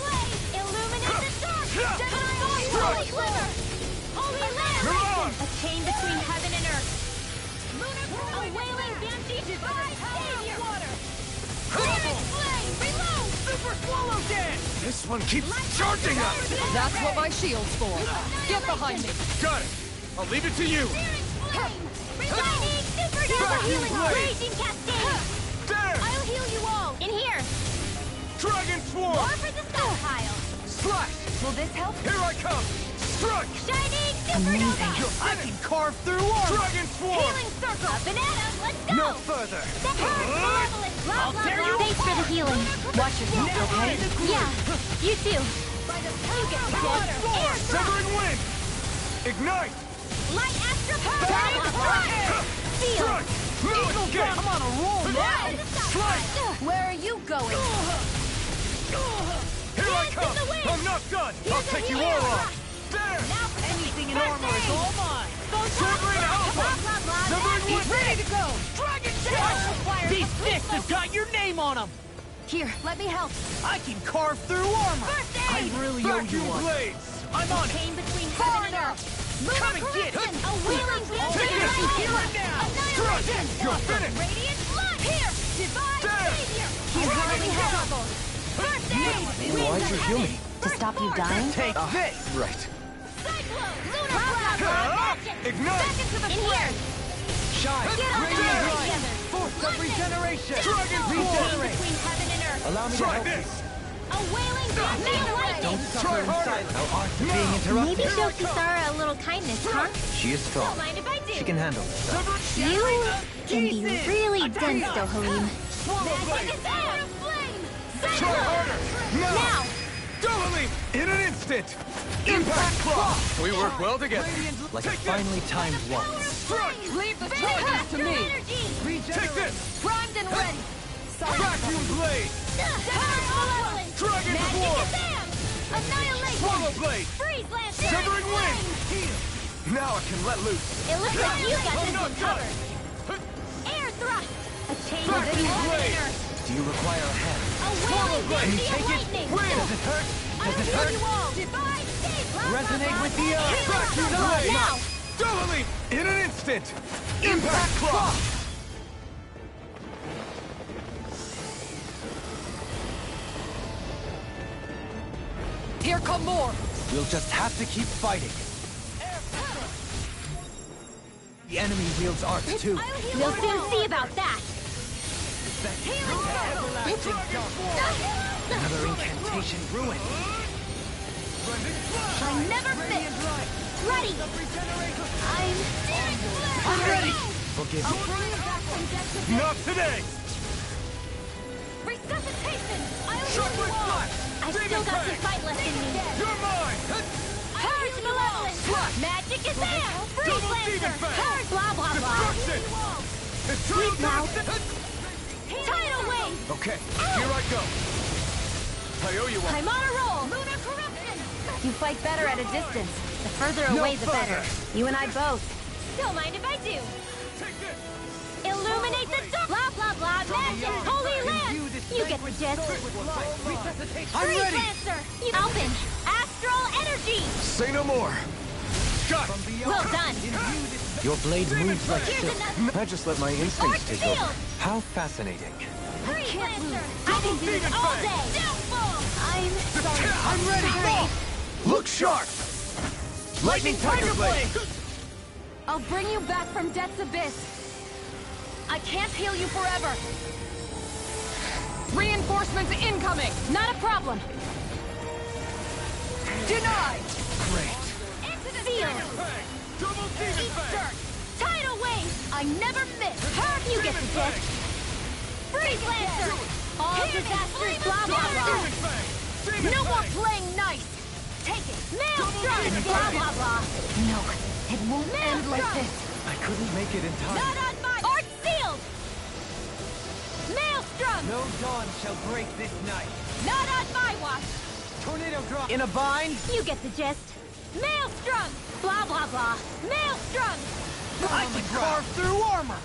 [SPEAKER 7] Illuminate the dark! Gemini Holy Glimmer! Holy Land! A chain between heaven and earth! A wailing Banshee! Divine Savior! Water! Clearing flame! Reload!
[SPEAKER 9] Super Swallow Dance!
[SPEAKER 6] This one keeps charging us!
[SPEAKER 4] That's what my shield's for. Get behind me!
[SPEAKER 6] Got it! I'll leave it to you!
[SPEAKER 7] Lightning! Super healing! Raging Cascade!
[SPEAKER 6] There!
[SPEAKER 7] I'll heal you all! In here!
[SPEAKER 6] Dragon Swarm!
[SPEAKER 7] Or for the stockpile!
[SPEAKER 6] Slash!
[SPEAKER 7] Will this help?
[SPEAKER 6] Here I come! Strike!
[SPEAKER 7] Shining Supernova!
[SPEAKER 10] I can carve through armor!
[SPEAKER 6] Dragon Swarm!
[SPEAKER 7] Healing circle! A banana! Let's go!
[SPEAKER 10] No further!
[SPEAKER 7] That hurts! Malevolent! Blah, blah, blah! Thanks for the healing. Watch yourself, okay? Yeah, you too. By the focus! Water! Air!
[SPEAKER 6] Severing wind! Ignite!
[SPEAKER 7] Light astral power! Seal!
[SPEAKER 6] Strike! No escape!
[SPEAKER 10] I'm on a roll now!
[SPEAKER 6] Strike!
[SPEAKER 7] Where are you going?
[SPEAKER 6] Here I
[SPEAKER 7] Dance in
[SPEAKER 6] come!
[SPEAKER 7] the wind!
[SPEAKER 6] I'm not done! I'll
[SPEAKER 7] Here's a
[SPEAKER 6] take you
[SPEAKER 7] healing
[SPEAKER 6] all
[SPEAKER 7] rock.
[SPEAKER 6] on! There!
[SPEAKER 7] Now for
[SPEAKER 10] Anything in
[SPEAKER 7] first
[SPEAKER 10] armor is
[SPEAKER 7] aid.
[SPEAKER 10] all mine!
[SPEAKER 6] Severing Alpha!
[SPEAKER 7] Blah, blah, blah.
[SPEAKER 6] Severing
[SPEAKER 7] He's
[SPEAKER 6] wind!
[SPEAKER 7] ready to go!
[SPEAKER 9] Dragon
[SPEAKER 7] That
[SPEAKER 9] Shot!
[SPEAKER 7] requires
[SPEAKER 9] These
[SPEAKER 7] complete
[SPEAKER 9] fists have
[SPEAKER 7] focus.
[SPEAKER 9] got your name on them!
[SPEAKER 7] Here, let me help.
[SPEAKER 10] I can carve through armor!
[SPEAKER 7] First
[SPEAKER 10] I
[SPEAKER 7] aid!
[SPEAKER 10] really owe you
[SPEAKER 6] Vacuum
[SPEAKER 10] one.
[SPEAKER 6] blades!
[SPEAKER 9] I'm on it!
[SPEAKER 7] Chain between heaven and earth.
[SPEAKER 9] Come and get it!
[SPEAKER 7] A wailing
[SPEAKER 9] Take this! Here and now!
[SPEAKER 7] Annihilation!
[SPEAKER 6] You're finished!
[SPEAKER 7] Radiant blood! Here! Divine savior!
[SPEAKER 3] You hardly have
[SPEAKER 7] trouble! First aid!
[SPEAKER 2] Why'd you heal me?
[SPEAKER 3] to stop you dying.
[SPEAKER 9] Take this!
[SPEAKER 6] Right.
[SPEAKER 7] Cyclone! Lunar blast!
[SPEAKER 6] Ignite!
[SPEAKER 7] Back into the flame!
[SPEAKER 9] Shine!
[SPEAKER 7] Get up
[SPEAKER 9] Radiant
[SPEAKER 7] there
[SPEAKER 9] light!
[SPEAKER 7] together!
[SPEAKER 9] Force of regeneration!
[SPEAKER 7] Dragon
[SPEAKER 9] Regenerate!
[SPEAKER 7] between heaven and earth!
[SPEAKER 2] Allow me to
[SPEAKER 6] Try
[SPEAKER 2] help
[SPEAKER 6] this!
[SPEAKER 7] A wailing blast!
[SPEAKER 2] Don't suffer in
[SPEAKER 6] harder.
[SPEAKER 2] silence. Our art is being interrupted.
[SPEAKER 3] Maybe show Kisara a little kindness, huh?
[SPEAKER 2] She is strong.
[SPEAKER 7] Don't mind if I do!
[SPEAKER 2] She can handle this.
[SPEAKER 3] You can be really dense, though, Halim.
[SPEAKER 7] Magic is there! Flame!
[SPEAKER 6] Try
[SPEAKER 7] Cyclone!
[SPEAKER 6] harder! Now!
[SPEAKER 7] Now!
[SPEAKER 6] Doubly! In an instant! Impact Claw! We work well together.
[SPEAKER 2] Like a finely timed waltz.
[SPEAKER 6] Strike!
[SPEAKER 4] Leave the charges to me!
[SPEAKER 6] Take this!
[SPEAKER 7] Primed and ready!
[SPEAKER 6] Vacuum Blade!
[SPEAKER 7] Devil's Malevolence!
[SPEAKER 6] Dragon
[SPEAKER 7] Magic
[SPEAKER 6] Sword!
[SPEAKER 7] is there! Annihilation!
[SPEAKER 6] Swallow Blade!
[SPEAKER 7] Freeze Lancer!
[SPEAKER 6] Severing Wind!
[SPEAKER 7] Flame!
[SPEAKER 6] Now I can let loose.
[SPEAKER 7] It looks like you got this
[SPEAKER 6] I'm
[SPEAKER 7] one
[SPEAKER 6] not
[SPEAKER 7] covered!
[SPEAKER 6] done.
[SPEAKER 7] Air Thrust! A chain of
[SPEAKER 6] Vacuum
[SPEAKER 7] heaven
[SPEAKER 6] Blade!
[SPEAKER 7] and earth!
[SPEAKER 2] Do you require a hand?
[SPEAKER 7] A wailing
[SPEAKER 6] Blade!
[SPEAKER 7] Vandy of
[SPEAKER 6] Take it!
[SPEAKER 7] lightning!
[SPEAKER 6] Wind!
[SPEAKER 2] Does it hurt?
[SPEAKER 7] I
[SPEAKER 2] Does
[SPEAKER 7] will
[SPEAKER 2] it
[SPEAKER 7] heal
[SPEAKER 2] hurt?
[SPEAKER 7] you all! Divine save!
[SPEAKER 2] Resonate with the earth!
[SPEAKER 6] Vacuum Blade!
[SPEAKER 7] Now!
[SPEAKER 6] Doubly! In an instant! Impact Claw!
[SPEAKER 4] Here come more!
[SPEAKER 2] We'll just have to keep fighting. The enemy wields art too.
[SPEAKER 7] We'll soon see about that!
[SPEAKER 2] Another incantation ruined.
[SPEAKER 7] I never miss! Ready! I'm
[SPEAKER 6] ready!
[SPEAKER 2] Forgive me.
[SPEAKER 6] Not today!
[SPEAKER 7] Resuscitation! I'll
[SPEAKER 6] Chocolate
[SPEAKER 7] heal you all!
[SPEAKER 6] Flash!
[SPEAKER 7] I've
[SPEAKER 6] Demon
[SPEAKER 7] still got some
[SPEAKER 6] Fang!
[SPEAKER 7] fight left in me!
[SPEAKER 6] You're mine!
[SPEAKER 7] Purge Malevolence!
[SPEAKER 6] Slash!
[SPEAKER 7] Magic is there! Freeze
[SPEAKER 6] Double
[SPEAKER 7] Lancer!
[SPEAKER 6] Demon Fang!
[SPEAKER 7] Purge blah blah blah!
[SPEAKER 6] Destruction! Eternal
[SPEAKER 7] now.
[SPEAKER 6] Devastation!
[SPEAKER 7] Tidal Wave!
[SPEAKER 6] Okay, here I go. I owe you one.
[SPEAKER 7] I'm on a roll! Lunar Corruption!
[SPEAKER 3] You fight better at a distance. The further
[SPEAKER 6] No
[SPEAKER 3] away, the better.
[SPEAKER 6] further.
[SPEAKER 3] You and I both.
[SPEAKER 7] Don't mind if I do!
[SPEAKER 6] Take this!
[SPEAKER 7] Illuminate the dark! Blah blah blah! Magic! Holy Land! You get the gist!
[SPEAKER 6] I'm
[SPEAKER 7] Freeze
[SPEAKER 6] ready!
[SPEAKER 7] Lancer! Alpin! Astral Energy!
[SPEAKER 6] Say no more. Got it.
[SPEAKER 7] Well done!
[SPEAKER 2] Your blade moves like
[SPEAKER 7] Here's
[SPEAKER 2] silk.
[SPEAKER 7] another-
[SPEAKER 2] I just let my
[SPEAKER 7] Arc
[SPEAKER 2] instincts take over.
[SPEAKER 7] Shield!
[SPEAKER 2] How fascinating.
[SPEAKER 7] Freeze Lancer! I can do this all day! Downfall!
[SPEAKER 6] I'm ready. Look sharp. Lightning Tiger Blade.
[SPEAKER 4] I'll bring you back from Death's Abyss. I can't heal you forever. Reinforcements incoming! Not a problem! Denied!
[SPEAKER 6] Great.
[SPEAKER 7] Into the field!
[SPEAKER 6] Double Demon
[SPEAKER 7] Eat
[SPEAKER 6] Fang.
[SPEAKER 7] dirt! Tidal Wave! I never miss! Herb, you get the gist! Freeze Lancer! All disasters, blah blah blah!
[SPEAKER 6] Demon Fang. Demon
[SPEAKER 7] No more
[SPEAKER 6] Fang.
[SPEAKER 7] playing nice! Take it! Maelstrom! Blah blah blah!
[SPEAKER 3] No, it won't end like
[SPEAKER 7] Maelstrom!
[SPEAKER 3] this.
[SPEAKER 2] I couldn't make it in time.
[SPEAKER 7] Not on my... Art sealed! Maelstrom!
[SPEAKER 9] No dawn shall break this night.
[SPEAKER 7] Not on my watch!
[SPEAKER 9] Tornado drop. In a bind?
[SPEAKER 7] You get the gist! Maelstrom! Blah blah blah! Maelstrom!
[SPEAKER 9] I can carve through armor.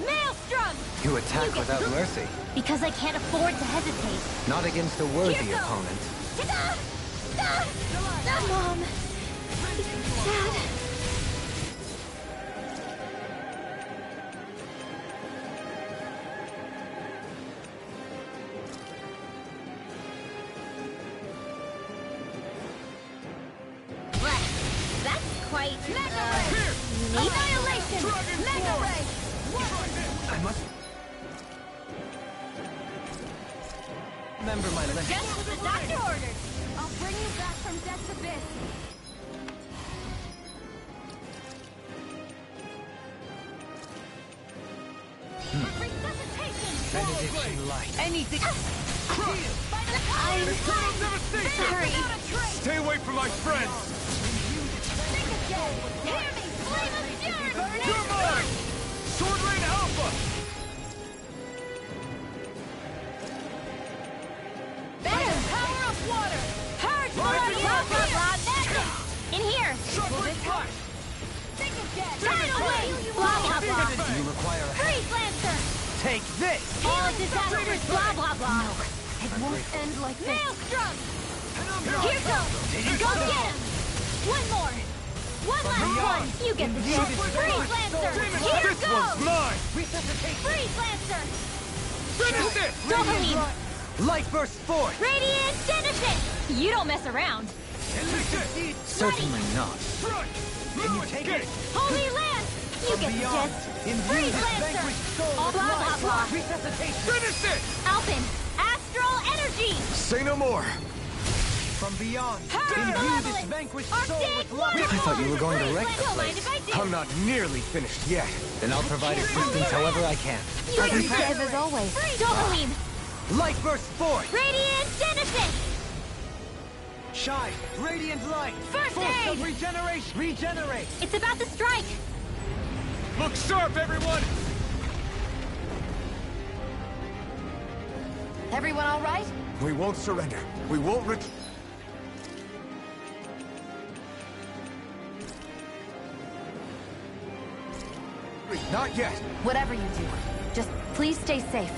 [SPEAKER 7] Maelstrom!
[SPEAKER 2] You attack without mercy.
[SPEAKER 3] Because I can't afford to hesitate.
[SPEAKER 2] Not against a worthy
[SPEAKER 7] Here goes.
[SPEAKER 2] opponent.
[SPEAKER 3] Mom. Dad.
[SPEAKER 7] That's quite, unique. Annihilation! Mega Ray!
[SPEAKER 2] I must remember my lesson.
[SPEAKER 7] Just what the doctor ordered!
[SPEAKER 4] I'll bring you back from Death's Abyss.
[SPEAKER 7] Resuscitation!
[SPEAKER 2] Benediction light.
[SPEAKER 9] Anything.
[SPEAKER 7] I'm
[SPEAKER 6] Sorry. Stay away from my friends.
[SPEAKER 7] Hear me! Flame of Fury!
[SPEAKER 6] You're mine. Sword Rain Alpha.
[SPEAKER 7] Better power of water! Purge Millennium! Blah blah blah! Magic! In here!
[SPEAKER 6] Chocolate Flash.
[SPEAKER 7] Tidal Wave! Blah blah blah!
[SPEAKER 2] Do you require a hand?
[SPEAKER 7] Freeze Lancer!
[SPEAKER 9] Take this.
[SPEAKER 7] All disasters! Blah blah blah!
[SPEAKER 3] It won't end like this.
[SPEAKER 7] Maelstrom! Here goes! Go get him! One more! One last one! You get the joke! Freeze Lancer! Here
[SPEAKER 6] This
[SPEAKER 7] goes!
[SPEAKER 6] one's mine!
[SPEAKER 7] Freeze Lancer!
[SPEAKER 6] Finish it!
[SPEAKER 7] Dopaline!
[SPEAKER 2] Light burst forth!
[SPEAKER 7] Radiant Genesis! You don't mess around!
[SPEAKER 2] Certainly not.
[SPEAKER 7] Holy Lance! You get the gist! Freeze Lancer! Blah blah blah!
[SPEAKER 6] Finish it!
[SPEAKER 7] Alpin! Astral Energy!
[SPEAKER 6] Say no more.
[SPEAKER 9] From beyond.
[SPEAKER 7] Malevolence!
[SPEAKER 9] vanquished
[SPEAKER 7] Arctic Waterfall!
[SPEAKER 2] I thought you were going to
[SPEAKER 7] Freeze
[SPEAKER 2] wreck
[SPEAKER 7] Lancer!
[SPEAKER 2] the
[SPEAKER 7] Don't mind
[SPEAKER 2] place.
[SPEAKER 7] if I do!
[SPEAKER 6] I'm not nearly finished yet.
[SPEAKER 2] Then I'll provide assistance however I can.
[SPEAKER 7] You
[SPEAKER 3] As
[SPEAKER 7] get the
[SPEAKER 3] impressive
[SPEAKER 7] gist!
[SPEAKER 3] as always.
[SPEAKER 7] Dopaline!
[SPEAKER 2] Light burst forth!
[SPEAKER 7] Radiant Genesis!
[SPEAKER 9] Shine. Radiant light.
[SPEAKER 7] First
[SPEAKER 9] Force
[SPEAKER 7] aid!
[SPEAKER 9] of regeneration. Regenerate.
[SPEAKER 7] It's about to strike!
[SPEAKER 6] Look sharp, everyone!
[SPEAKER 3] Everyone all right?
[SPEAKER 6] We won't surrender. We won't Not yet.
[SPEAKER 3] Whatever you do, just please stay safe.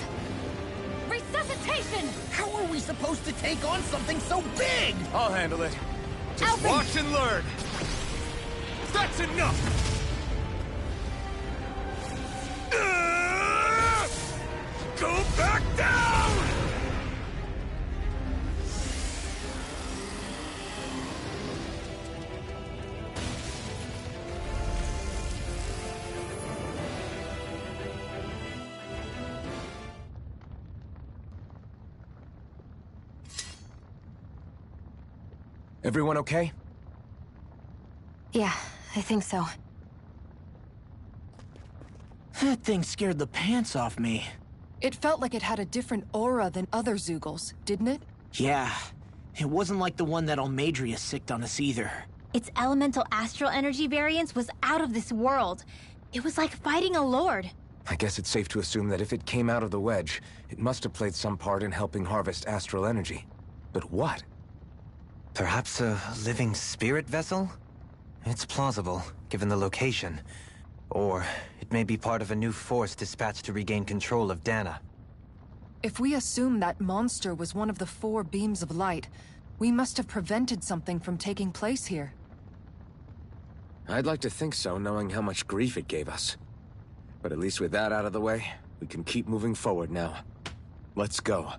[SPEAKER 7] Resuscitation!
[SPEAKER 9] How are we supposed to take on something so big?
[SPEAKER 6] I'll handle it. Just
[SPEAKER 7] Alfred!
[SPEAKER 6] watch and learn. That's enough! Go back down! Everyone okay?
[SPEAKER 3] Yeah, I think so.
[SPEAKER 10] That thing scared the pants off me.
[SPEAKER 4] It felt like it had a different aura than other Zeugles, didn't it?
[SPEAKER 10] Yeah. It wasn't like the one that Almadria sicked on us either.
[SPEAKER 3] Its elemental astral energy variance was out of this world. It was like fighting a lord.
[SPEAKER 6] I guess it's safe to assume that if it came out of the wedge, it must have played some part in helping harvest astral energy. But what?
[SPEAKER 2] Perhaps a living spirit vessel? It's plausible, given the location. Or it may be part of a new force dispatched to regain control of Dana.
[SPEAKER 4] If we assume that monster was one of the 4 beams of light, we must have prevented something from taking place here.
[SPEAKER 6] I'd like to think so, knowing how much grief it gave us. But at least with that out of the way, we can keep moving forward now. Let's go.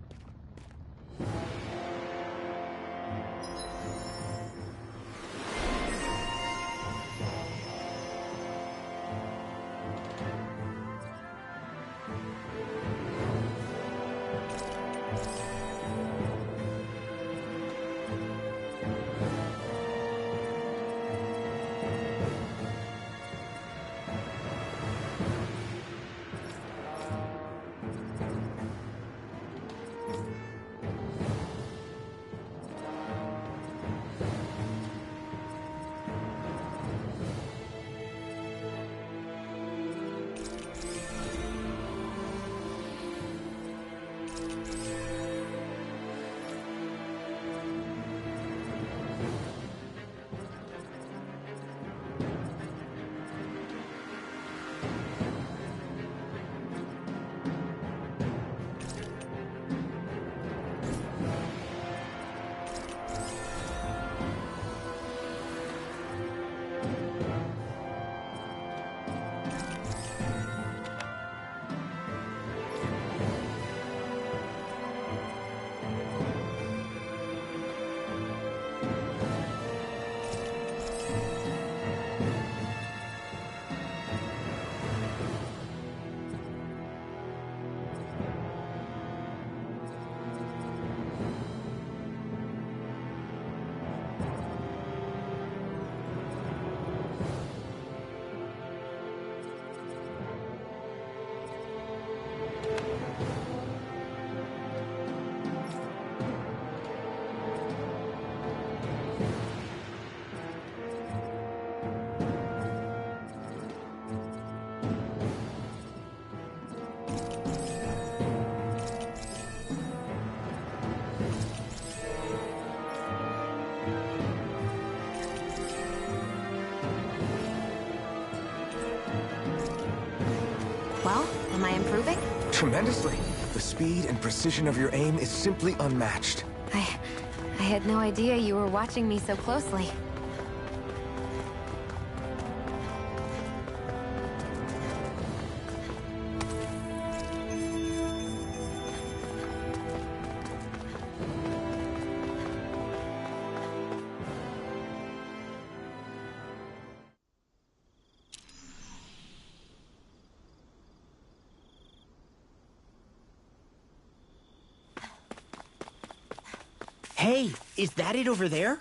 [SPEAKER 3] Well, am I improving?
[SPEAKER 6] Tremendously. The speed and precision of your aim is simply unmatched.
[SPEAKER 3] I had no idea you were watching me so closely.
[SPEAKER 10] Hey, is that it over there?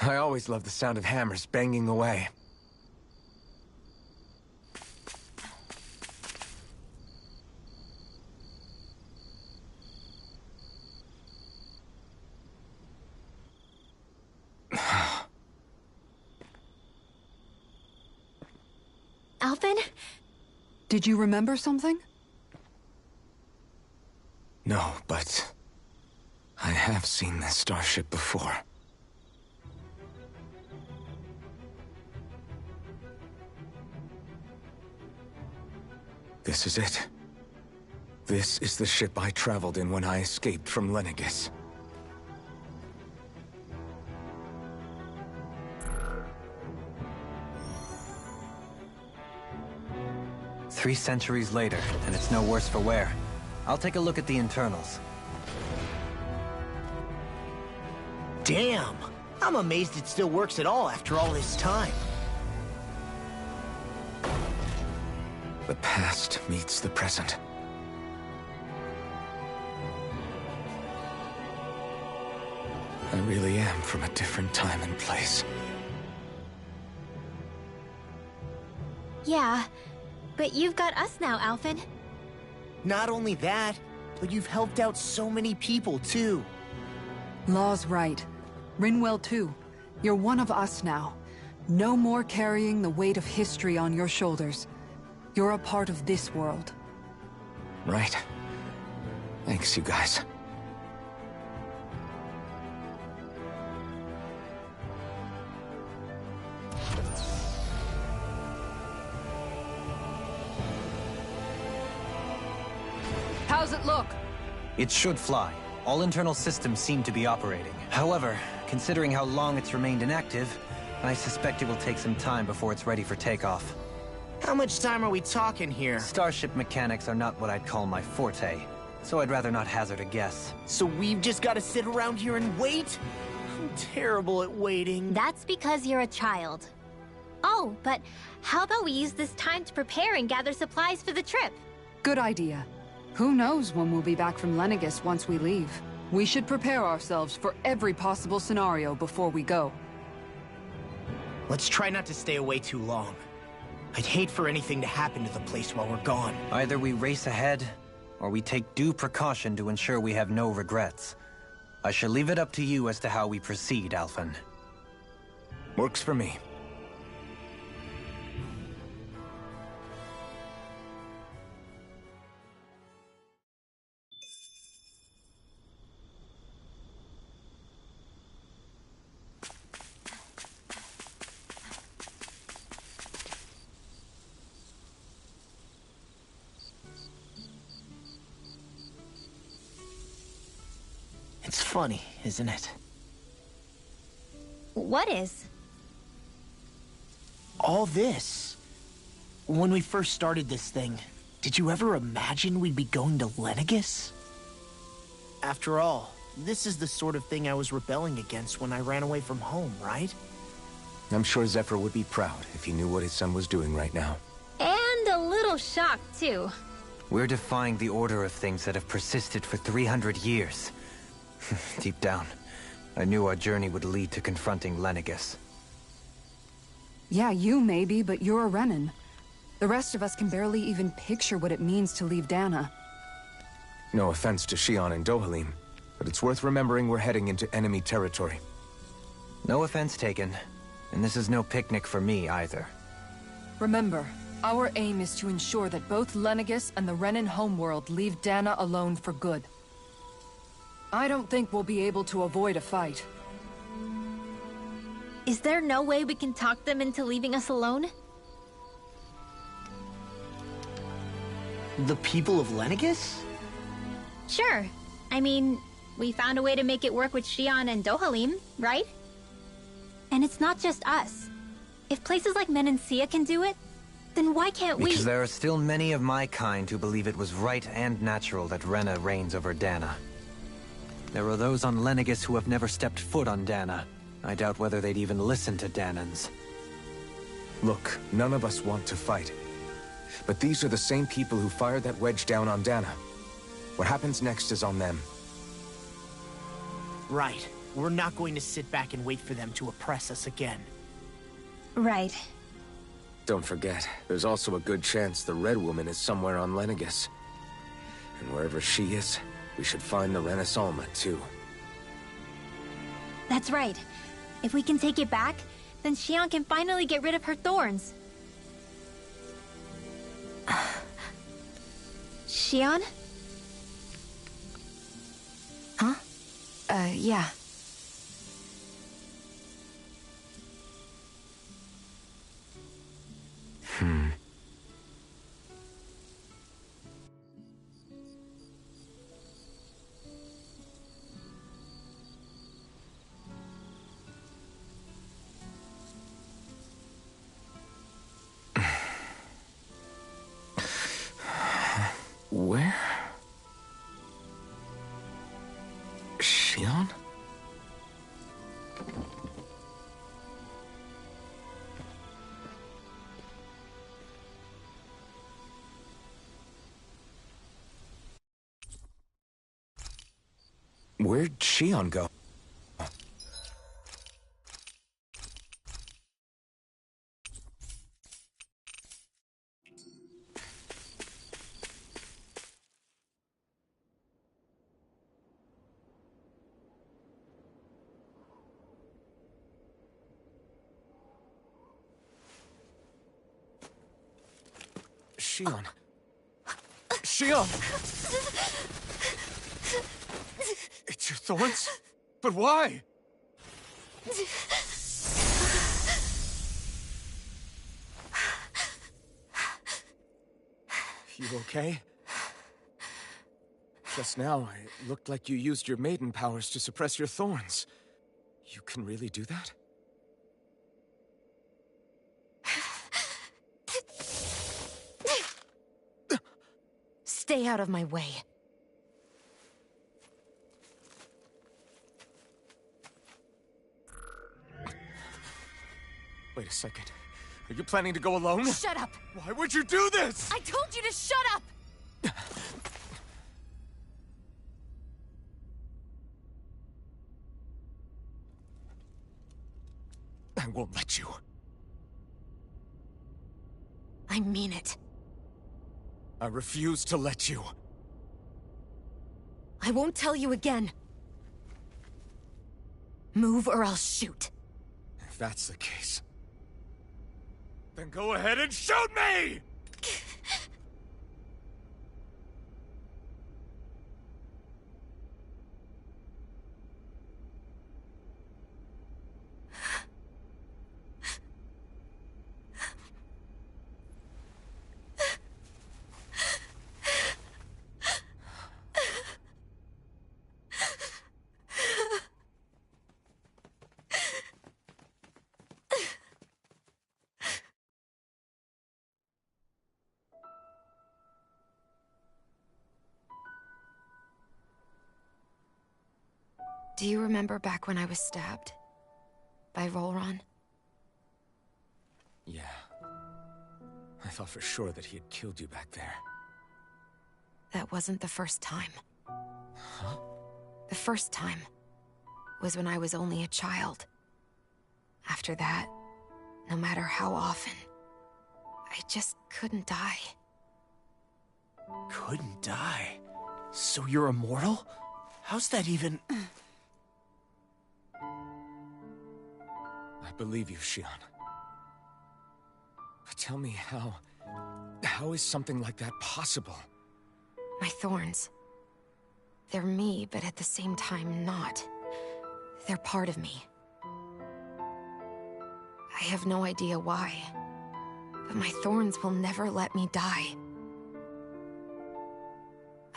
[SPEAKER 6] I always love the sound of hammers banging away.
[SPEAKER 3] Alphen?
[SPEAKER 4] Did you remember something?
[SPEAKER 6] No, but I have seen this starship before. This is it. This is the ship I traveled in when I escaped from Lenegis.
[SPEAKER 2] Three centuries later, and it's no worse for wear. I'll take a look at the internals.
[SPEAKER 10] Damn! I'm amazed it still works at all after all this time.
[SPEAKER 6] The past meets the present. I really am from a different time and place.
[SPEAKER 3] Yeah, but you've got us now, Alphen.
[SPEAKER 10] Not only that, but you've helped out so many people, too.
[SPEAKER 4] Law's right. Rinwell too. You're one of us now. No more carrying the weight of history on your shoulders. You're a part of this world.
[SPEAKER 6] Right. Thanks, you guys.
[SPEAKER 4] How's it look?
[SPEAKER 2] It should fly. All internal systems seem to be operating. However, considering how long it's remained inactive, I suspect it will take some time before it's ready for takeoff.
[SPEAKER 10] How much time are we talking here?
[SPEAKER 2] Starship mechanics are not what I'd call my forte, so I'd rather not hazard a guess.
[SPEAKER 10] So we've just got to sit around here and wait? I'm terrible at waiting.
[SPEAKER 3] That's because you're a child. Oh, but how about we use this time to prepare and gather supplies for the trip?
[SPEAKER 4] Good idea. Who knows when we'll be back from Lenegis once we leave. We should prepare ourselves for every possible scenario before we go.
[SPEAKER 10] Let's try not to stay away too long. I'd hate for anything to happen to the place while we're gone.
[SPEAKER 2] Either we race ahead, or we take due precaution to ensure we have no regrets. I shall leave it up to you as to how we proceed, Alphen.
[SPEAKER 6] Works for me.
[SPEAKER 10] It's funny, isn't it?
[SPEAKER 3] What is?
[SPEAKER 10] All this. When we first started this thing, did you ever imagine we'd be going to Lenegis? After all, this is the sort of thing I was rebelling against when I ran away from home, right?
[SPEAKER 6] I'm sure Zephyr would be proud if he knew what his son was doing right now.
[SPEAKER 7] And a little shocked, too.
[SPEAKER 2] We're defying the order of things that have persisted for 300 years. Deep down, I knew our journey would lead to confronting Lenegis.
[SPEAKER 4] Yeah, you maybe, but you're a Renan. The rest of us can barely even picture what it means to leave Dana.
[SPEAKER 6] No offense to Shion and Dohalim, but it's worth remembering we're heading into enemy territory.
[SPEAKER 2] No offense taken, and this is no picnic for me either.
[SPEAKER 4] Remember, our aim is to ensure that both Lenegis and the Renan homeworld leave Dana alone for good. I don't think we'll be able to avoid a fight.
[SPEAKER 3] Is there no way we can talk them into leaving us alone?
[SPEAKER 10] The people of Lenegis?
[SPEAKER 3] Sure. I mean, we found a way to make it work with Shion and Dohalim, right? And it's not just us. If places like Menancia can do it, then why can't we?
[SPEAKER 2] Because there are still many of my kind who believe it was right and natural that Rena reigns over Dana. There are those on Lenegis who have never stepped foot on Dana. I doubt whether they'd even listen to Danans.
[SPEAKER 6] Look, none of us want to fight. But these are the same people who fired that wedge down on Dana. What happens next is on them.
[SPEAKER 10] Right. We're not going to sit back and wait for them to oppress us again.
[SPEAKER 3] Right.
[SPEAKER 6] Don't forget, there's also a good chance the Red Woman is somewhere on Lenegis. And wherever she is, we should find the Renaissalma, too.
[SPEAKER 3] That's right. If we can take it back, then Shion can finally get rid of her thorns. Shion?
[SPEAKER 1] Huh? Yeah.
[SPEAKER 6] Where? Shion? Where'd Shion go? Shion. Shion! It's your thorns? But why? You okay? Just now, it looked like you used your maiden powers to suppress your thorns. You can really do that?
[SPEAKER 1] Stay out of my way.
[SPEAKER 6] Wait a second. Are you planning to go alone?
[SPEAKER 1] Shut up!
[SPEAKER 6] Why would you do this?
[SPEAKER 1] I told you to shut up!
[SPEAKER 6] I won't let you.
[SPEAKER 1] I mean it.
[SPEAKER 6] I refuse to let you.
[SPEAKER 1] I won't tell you again. Move or I'll shoot.
[SPEAKER 6] If that's the case, then go ahead and shoot me!
[SPEAKER 1] Do you remember back when I was stabbed? By Rolron?
[SPEAKER 6] Yeah. I thought for sure that he had killed you back there.
[SPEAKER 11] That wasn't the first time.
[SPEAKER 6] Huh?
[SPEAKER 11] The first time was when I was only a child. After that, no matter how often, I just couldn't die.
[SPEAKER 10] Couldn't die? So you're immortal? How's that even...
[SPEAKER 6] I believe you, Shionne. But tell me how is something like that possible?
[SPEAKER 11] My thorns. They're me, but at the same time not. They're part of me. I have no idea why, but my thorns will never let me die.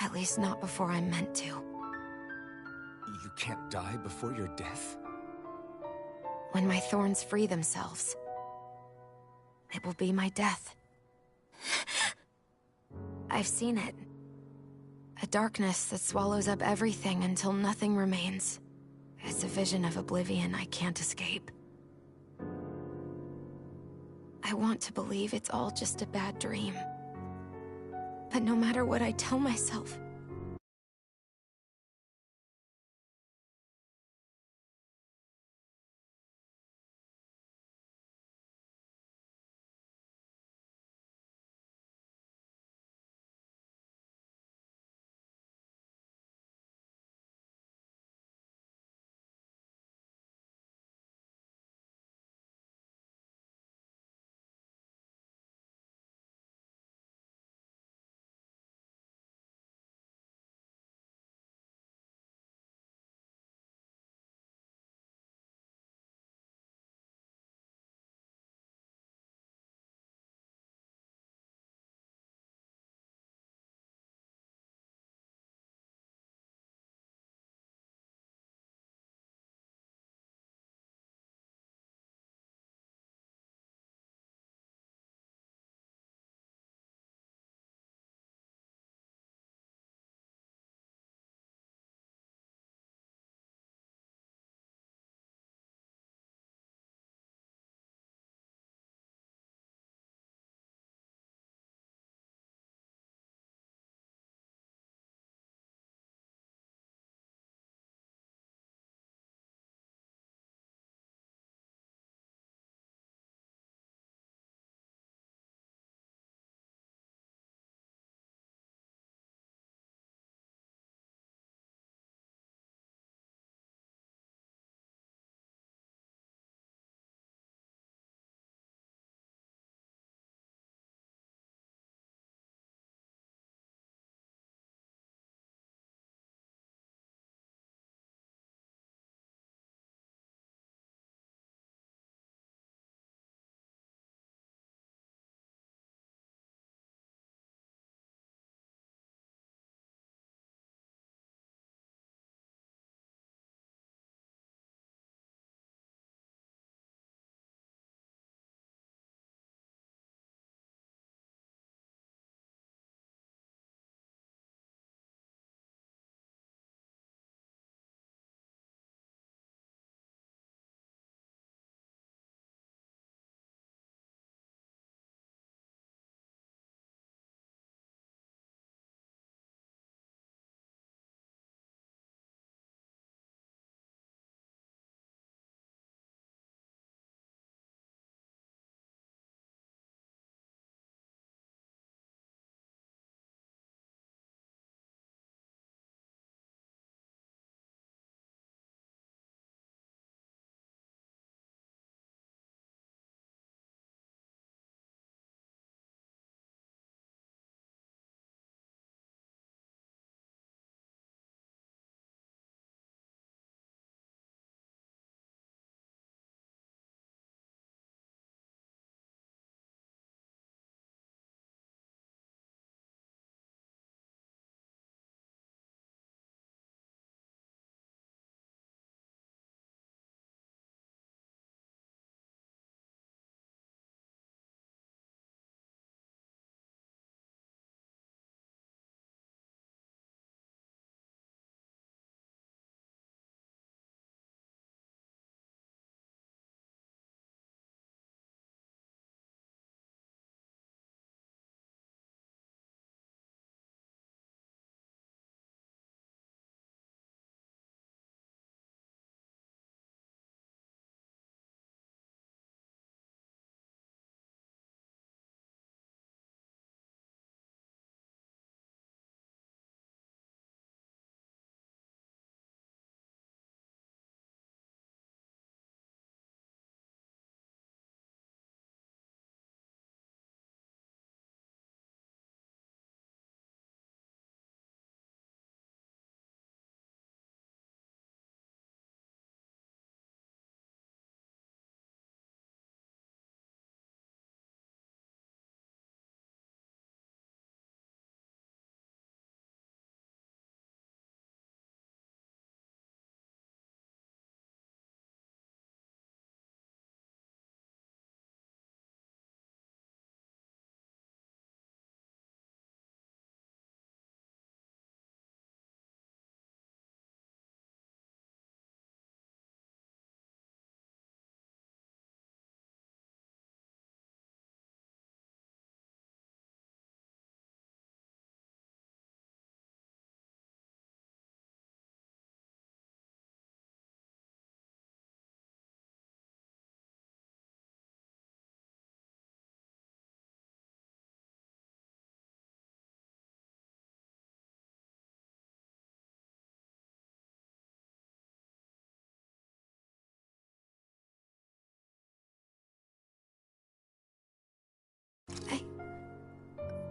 [SPEAKER 11] At least not before I'm meant to.
[SPEAKER 6] You can't die before your death?
[SPEAKER 11] When my thorns free themselves, it will be my death. I've seen it. A darkness that swallows up everything until nothing remains. It's a vision of oblivion I can't escape. I want to believe it's all just a bad dream. But no matter what I tell myself,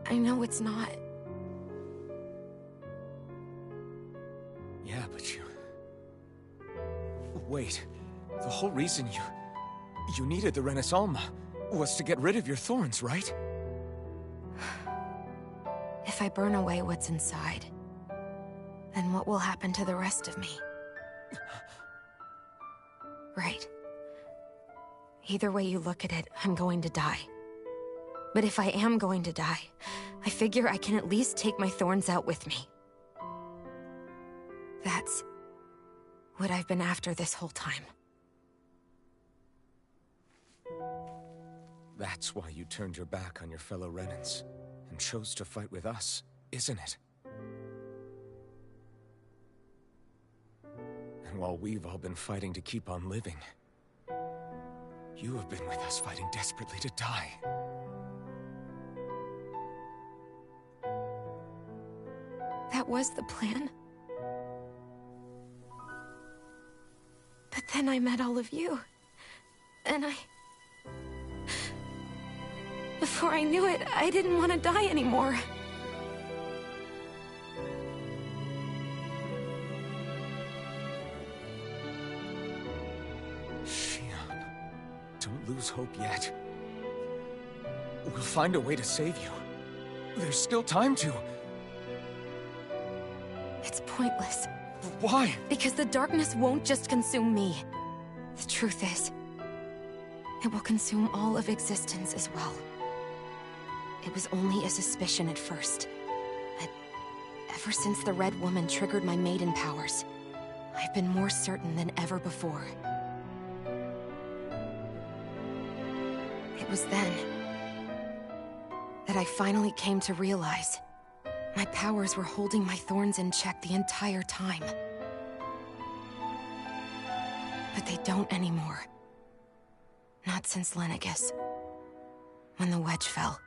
[SPEAKER 11] I know it's not.
[SPEAKER 6] Yeah, but you... Wait. The whole reason you needed the Renaissance was to get rid of your thorns, right?
[SPEAKER 11] If I burn away what's inside, then what will happen to the rest of me? Right. Either way you look at it, I'm going to die. But if I am going to die, I figure I can at least take my thorns out with me. That's what I've been after this whole time.
[SPEAKER 6] That's why you turned your back on your fellow Renans and chose to fight with us, isn't it? And while we've all been fighting to keep on living, you have been with us fighting desperately to die.
[SPEAKER 11] That was the plan. But then I met all of you. And before I knew it, I didn't want to die anymore.
[SPEAKER 6] Shionne, don't lose hope yet. We'll find a way to save you. There's still time to...
[SPEAKER 11] It's pointless.
[SPEAKER 6] Why?
[SPEAKER 11] Because the darkness won't just consume me. The truth is, it will consume all of existence as well. It was only a suspicion at first, but ever since the Red Woman triggered my maiden powers, I've been more certain than ever before. It was then that I finally came to realize my powers were holding my thorns in check the entire time. But they don't anymore. Not since Lenegis, when the wedge fell.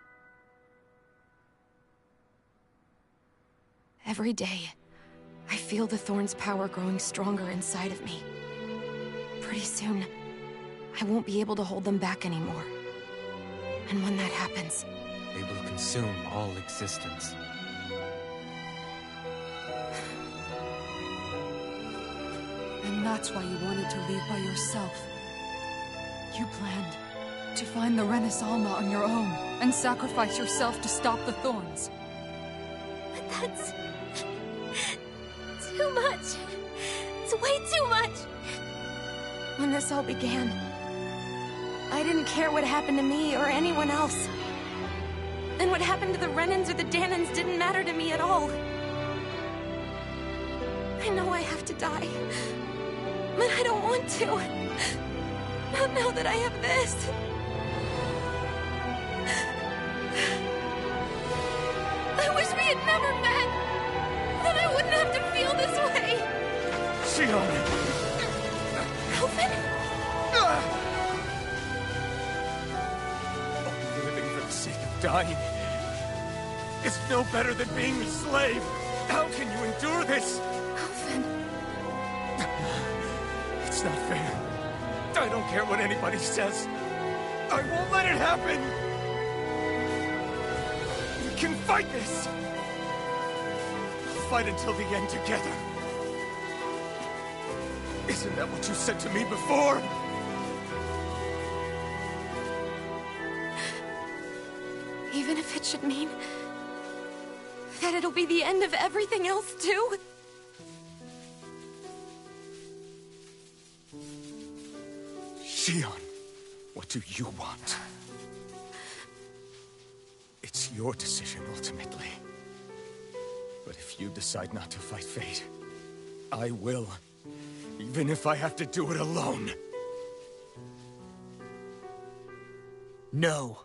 [SPEAKER 11] Every day, I feel the thorn's power growing stronger inside of me. Pretty soon, I won't be able to hold them back anymore. And when that happens...
[SPEAKER 2] They will consume all existence.
[SPEAKER 4] And that's why you wanted to leave by yourself. You planned to find the Renaissance on your own and sacrifice yourself to stop the thorns.
[SPEAKER 3] But that's... too much. It's way too much.
[SPEAKER 11] When this all began, I didn't care what happened to me or anyone else. And what happened to the Renans or the Dahnans didn't matter to me at all. I know I have to die, but I don't want to. Not now that I have this. I wish we had never met. Then I wouldn't have to feel this way.
[SPEAKER 6] Shionne!
[SPEAKER 11] Alphen?
[SPEAKER 6] Living for the sake of dying is no better than being a slave. How can you endure this?
[SPEAKER 11] Alphen.
[SPEAKER 6] It's not fair. I don't care what anybody says. I won't let it happen. We can fight this. We'll fight until the end together. Isn't that what you said to me before?
[SPEAKER 11] Even if it should mean that it'll be the end of everything else, too?
[SPEAKER 6] Shionne, what do you want? It's your decision, ultimately. But if you decide not to fight fate, I will. Even if I have to do it alone.
[SPEAKER 10] No,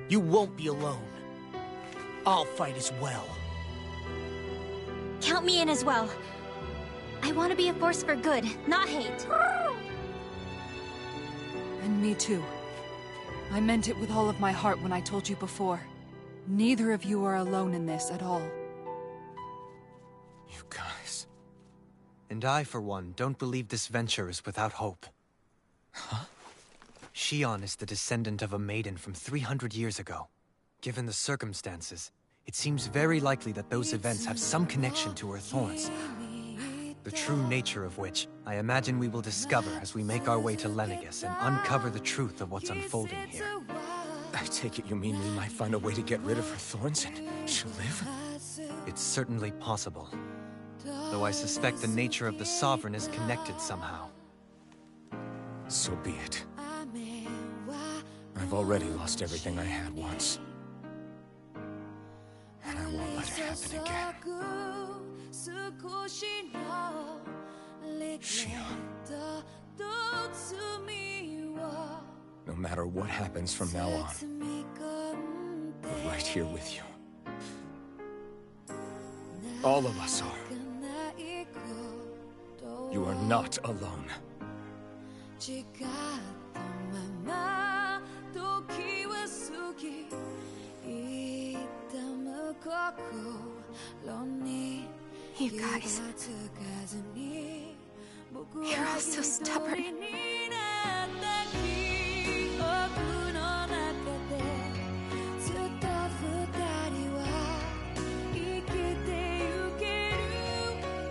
[SPEAKER 10] you won't be alone. I'll fight as well.
[SPEAKER 3] Count me in as well. I want to be a force for good, not hate.
[SPEAKER 4] And me too. I meant it with all of my heart when I told you before. Neither of you are alone in this at all.
[SPEAKER 6] You guys...
[SPEAKER 2] And I, for one, don't believe this venture is without hope.
[SPEAKER 6] Huh?
[SPEAKER 2] Shionne is the descendant of a maiden from 300 years ago. Given the circumstances, It seems very likely that those events have some connection to her thorns. The true nature of which, I imagine we will discover as we make our way to Lenegis and uncover the truth of what's unfolding here.
[SPEAKER 6] I take it you mean we might find a way to get rid of her thorns and she'll live?
[SPEAKER 2] It's certainly possible. Though I suspect the nature of the Sovereign is connected somehow.
[SPEAKER 6] So be it. I've already lost everything I had once. And I won't let it happen again. Shion. No matter what happens from now on, we're right here with you. All of us are. You are not alone.
[SPEAKER 11] You guys... You're all so stubborn.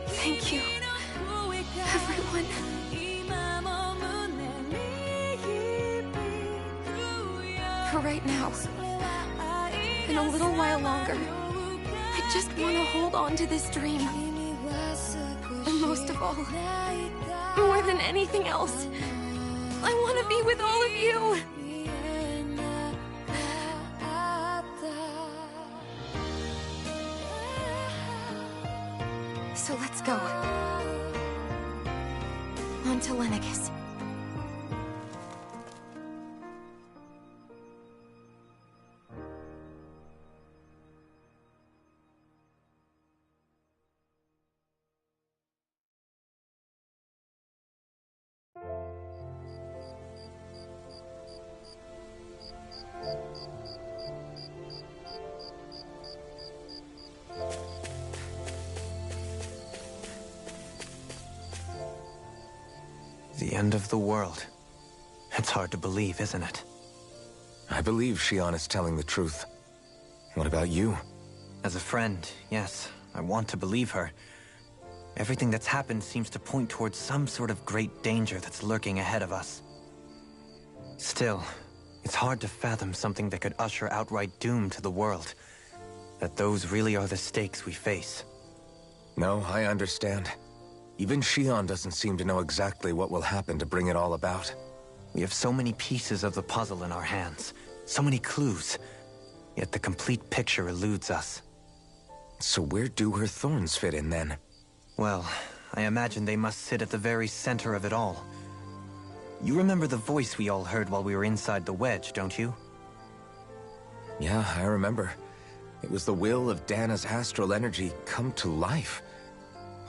[SPEAKER 11] Thank you, everyone. For right now, and a little while longer, I just want to hold on to this dream. And most of all, more than anything else, I want to be with all of you. So let's go. On to Lenegis.
[SPEAKER 2] The end of the world. It's hard to believe, isn't it?
[SPEAKER 6] I believe Shion is telling the truth. What about you?
[SPEAKER 2] As a friend, yes, I want to believe her. Everything that's happened seems to point towards some sort of great danger that's lurking ahead of us. Still, it's hard to fathom something that could usher outright doom to the world. That those really are the stakes we face.
[SPEAKER 6] No, I understand. Even Shion doesn't seem to know exactly what will happen to bring it all about.
[SPEAKER 2] We have so many pieces of the puzzle in our hands, so many clues, yet the complete picture eludes us.
[SPEAKER 6] So where do her thorns fit in then?
[SPEAKER 2] Well, I imagine they must sit at the very center of it all. You remember the voice we all heard while we were inside the wedge, don't you?
[SPEAKER 6] Yeah, I remember. It was the will of Dana's astral energy come to life.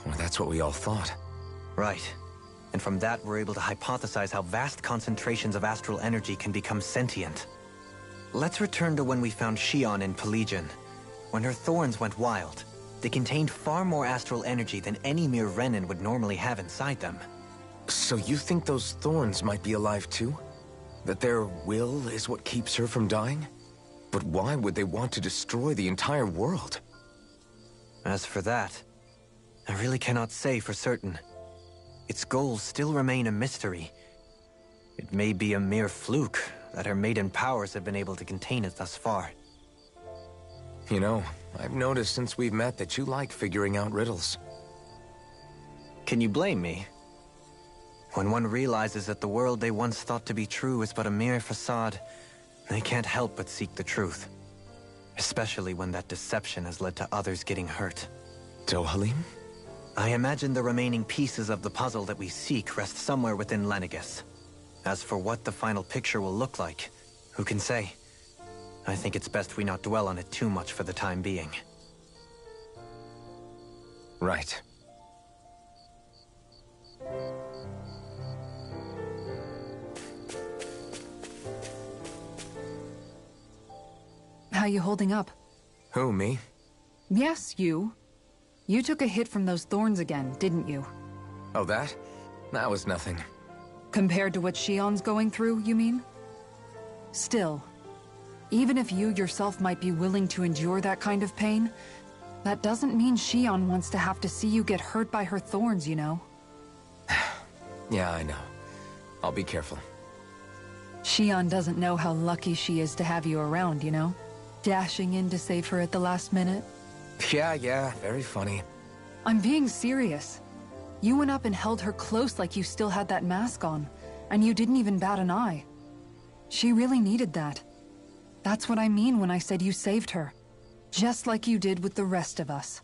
[SPEAKER 6] Well, that's what we all thought.
[SPEAKER 2] Right. And from that, we're able to hypothesize how vast concentrations of astral energy can become sentient. Let's return to when we found Shion in Pelegion. When her thorns went wild, they contained far more astral energy than any mere Renin would normally have inside them.
[SPEAKER 6] So you think those thorns might be alive too? That their will is what keeps her from dying? But why would they want to destroy the entire world?
[SPEAKER 2] As for that, I really cannot say for certain. Its goals still remain a mystery. It may be a mere fluke that her maiden powers have been able to contain it thus far.
[SPEAKER 6] You know, I've noticed since we've met that you like figuring out riddles.
[SPEAKER 2] Can you blame me? When one realizes that the world they once thought to be true is but a mere facade, they can't help but seek the truth. Especially when that deception has led to others getting hurt.
[SPEAKER 6] Dohalim?
[SPEAKER 2] I imagine the remaining pieces of the puzzle that we seek rest somewhere within Lenegis. As for what the final picture will look like, who can say? I think it's best we not dwell on it too much for the time being.
[SPEAKER 6] Right.
[SPEAKER 4] How you holding up?
[SPEAKER 6] Who, me?
[SPEAKER 4] Yes, you. You took a hit from those thorns again, didn't you?
[SPEAKER 6] Oh, that? That was nothing.
[SPEAKER 4] Compared to what Shion's going through, you mean? Still, Even if you yourself might be willing to endure that kind of pain, that doesn't mean Shion wants to have to see you get hurt by her thorns, you know?
[SPEAKER 6] Yeah, I know. I'll be careful.
[SPEAKER 4] Shion doesn't know how lucky she is to have you around, you know? Dashing in to save her at the last minute.
[SPEAKER 6] Yeah, very funny.
[SPEAKER 4] I'm being serious. You went up and held her close like you still had that mask on, and you didn't even bat an eye. She really needed that. That's what I mean when I said you saved her. Just like you did with the rest of us.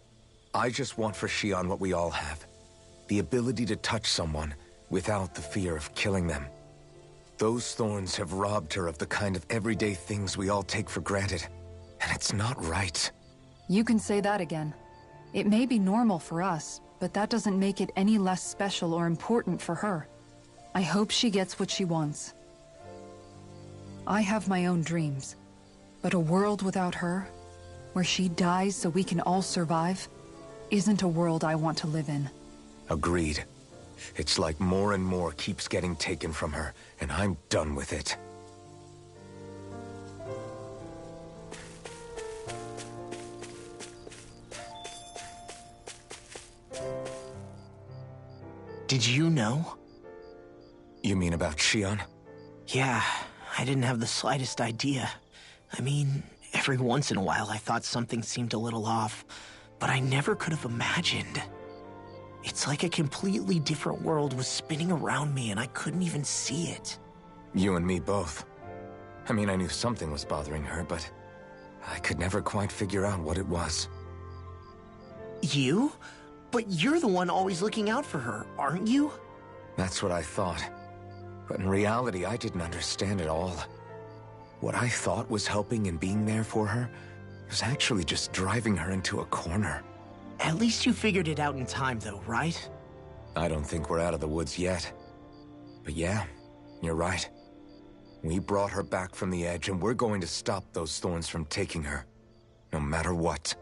[SPEAKER 6] I just want for Shion what we all have. The ability to touch someone without the fear of killing them. Those thorns have robbed her of the kind of everyday things we all take for granted. And it's not right.
[SPEAKER 4] You can say that again. It may be normal for us, but that doesn't make it any less special or important for her. I hope she gets what she wants. I have my own dreams, but a world without her, where she dies so we can all survive, isn't a world I want to live in.
[SPEAKER 6] Agreed. It's like more and more keeps getting taken from her, and I'm done with it.
[SPEAKER 10] Did you know?
[SPEAKER 6] You mean about Shion?
[SPEAKER 10] Yeah, I didn't have the slightest idea. I mean, every once in a while I thought something seemed a little off, but I never could have imagined. It's like a completely different world was spinning around me and I couldn't even see it.
[SPEAKER 6] You and me both. I mean, I knew something was bothering her, but I could never quite figure out what it was.
[SPEAKER 10] You? But you're the one always looking out for her, aren't you?
[SPEAKER 6] That's what I thought. But in reality, I didn't understand it all. What I thought was helping and being there for her was actually just driving her into a corner.
[SPEAKER 10] At least you figured it out in time, though, right?
[SPEAKER 6] I don't think we're out of the woods yet. But yeah, you're right. We brought her back from the edge, and we're going to stop those thorns from taking her. No matter what.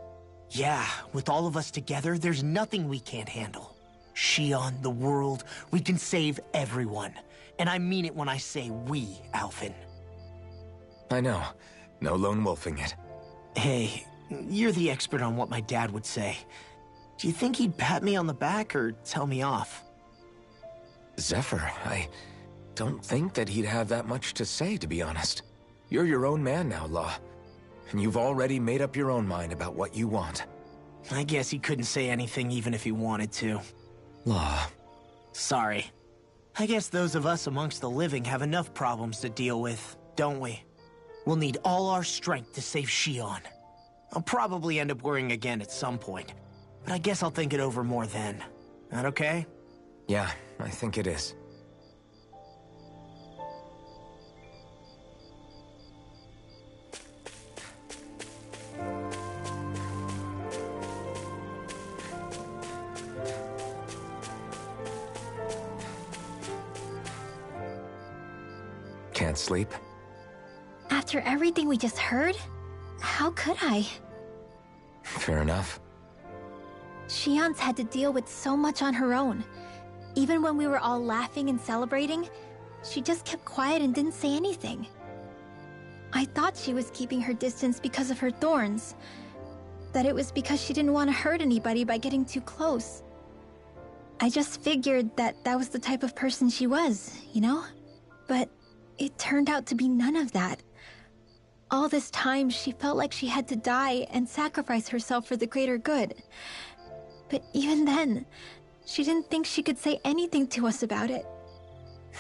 [SPEAKER 10] Yeah, with all of us together, there's nothing we can't handle. Shion, the world, we can save everyone. And I mean it when I say we, Alphen.
[SPEAKER 6] I know. No lone wolfing it.
[SPEAKER 10] Hey, you're the expert on what my dad would say. Do you think he'd pat me on the back or tell me off?
[SPEAKER 6] Zephyr, I don't think that he'd have that much to say, to be honest. You're your own man now, Law. And you've already made up your own mind about what you want.
[SPEAKER 10] I guess he couldn't say anything even if he wanted to.
[SPEAKER 6] Law.
[SPEAKER 10] Sorry. I guess those of us amongst the living have enough problems to deal with, don't we? We'll need all our strength to save Shion. I'll probably end up worrying again at some point, but I guess I'll think it over more then. That okay?
[SPEAKER 6] Yeah, I think it is. Can't sleep?
[SPEAKER 3] After everything we just heard? How could I?
[SPEAKER 6] Fair enough.
[SPEAKER 3] Shion's had to deal with so much on her own. Even when we were all laughing and celebrating, she just kept quiet and didn't say anything. I thought she was keeping her distance because of her thorns. That it was because she didn't want to hurt anybody by getting too close. I just figured that that was the type of person she was, you know? But it turned out to be none of that. All this time, she felt like she had to die and sacrifice herself for the greater good. But even then, she didn't think she could say anything to us about it.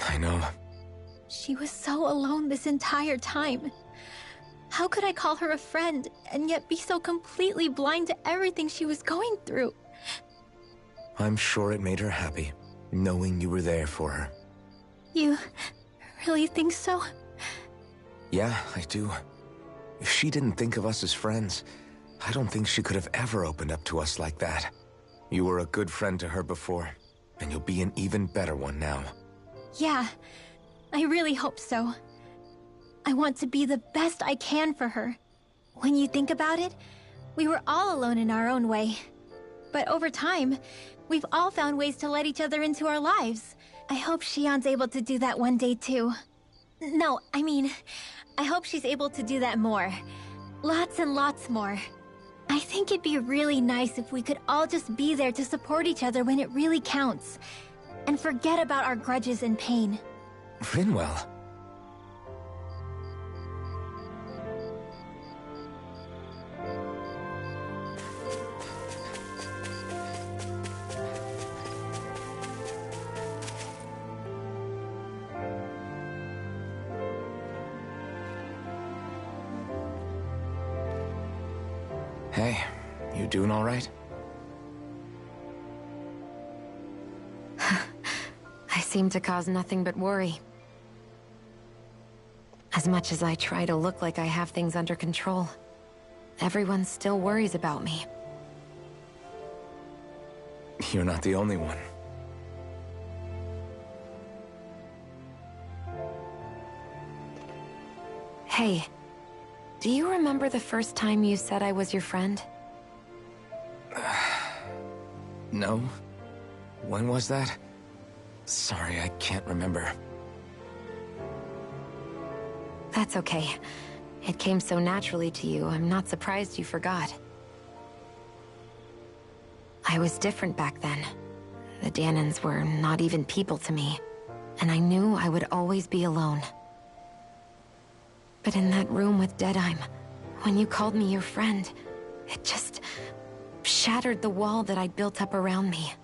[SPEAKER 6] I know.
[SPEAKER 3] She was so alone this entire time. How could I call her a friend and yet be so completely blind to everything she was going through?
[SPEAKER 6] I'm sure it made her happy, knowing you were there for her.
[SPEAKER 3] You really think so?
[SPEAKER 6] Yeah, I do. If she didn't think of us as friends, I don't think she could have ever opened up to us like that. You were a good friend to her before, and you'll be an even better one now.
[SPEAKER 3] Yeah, I really hope so. I want to be the best I can for her. When you think about it, we were all alone in our own way. But over time, we've all found ways to let each other into our lives. I hope Shion's able to do that one day too. No, I mean, I hope she's able to do that more. Lots and lots more. I think it'd be really nice if we could all just be there to support each other when it really counts. And forget about our grudges and pain.
[SPEAKER 6] Rinwell. Hey, you doing all right?
[SPEAKER 11] I seem to cause nothing but worry. As much as I try to look like I have things under control, everyone still worries about me.
[SPEAKER 6] You're not the only one.
[SPEAKER 11] Hey, do you remember the first time you said I was your friend?
[SPEAKER 6] No? When was that? Sorry, I can't remember.
[SPEAKER 11] That's okay. It came so naturally to you, I'm not surprised you forgot. I was different back then. The Dahnans were not even people to me, and I knew I would always be alone. But in that room with Deadheim, when you called me your friend, it just shattered the wall that I'd built up around me.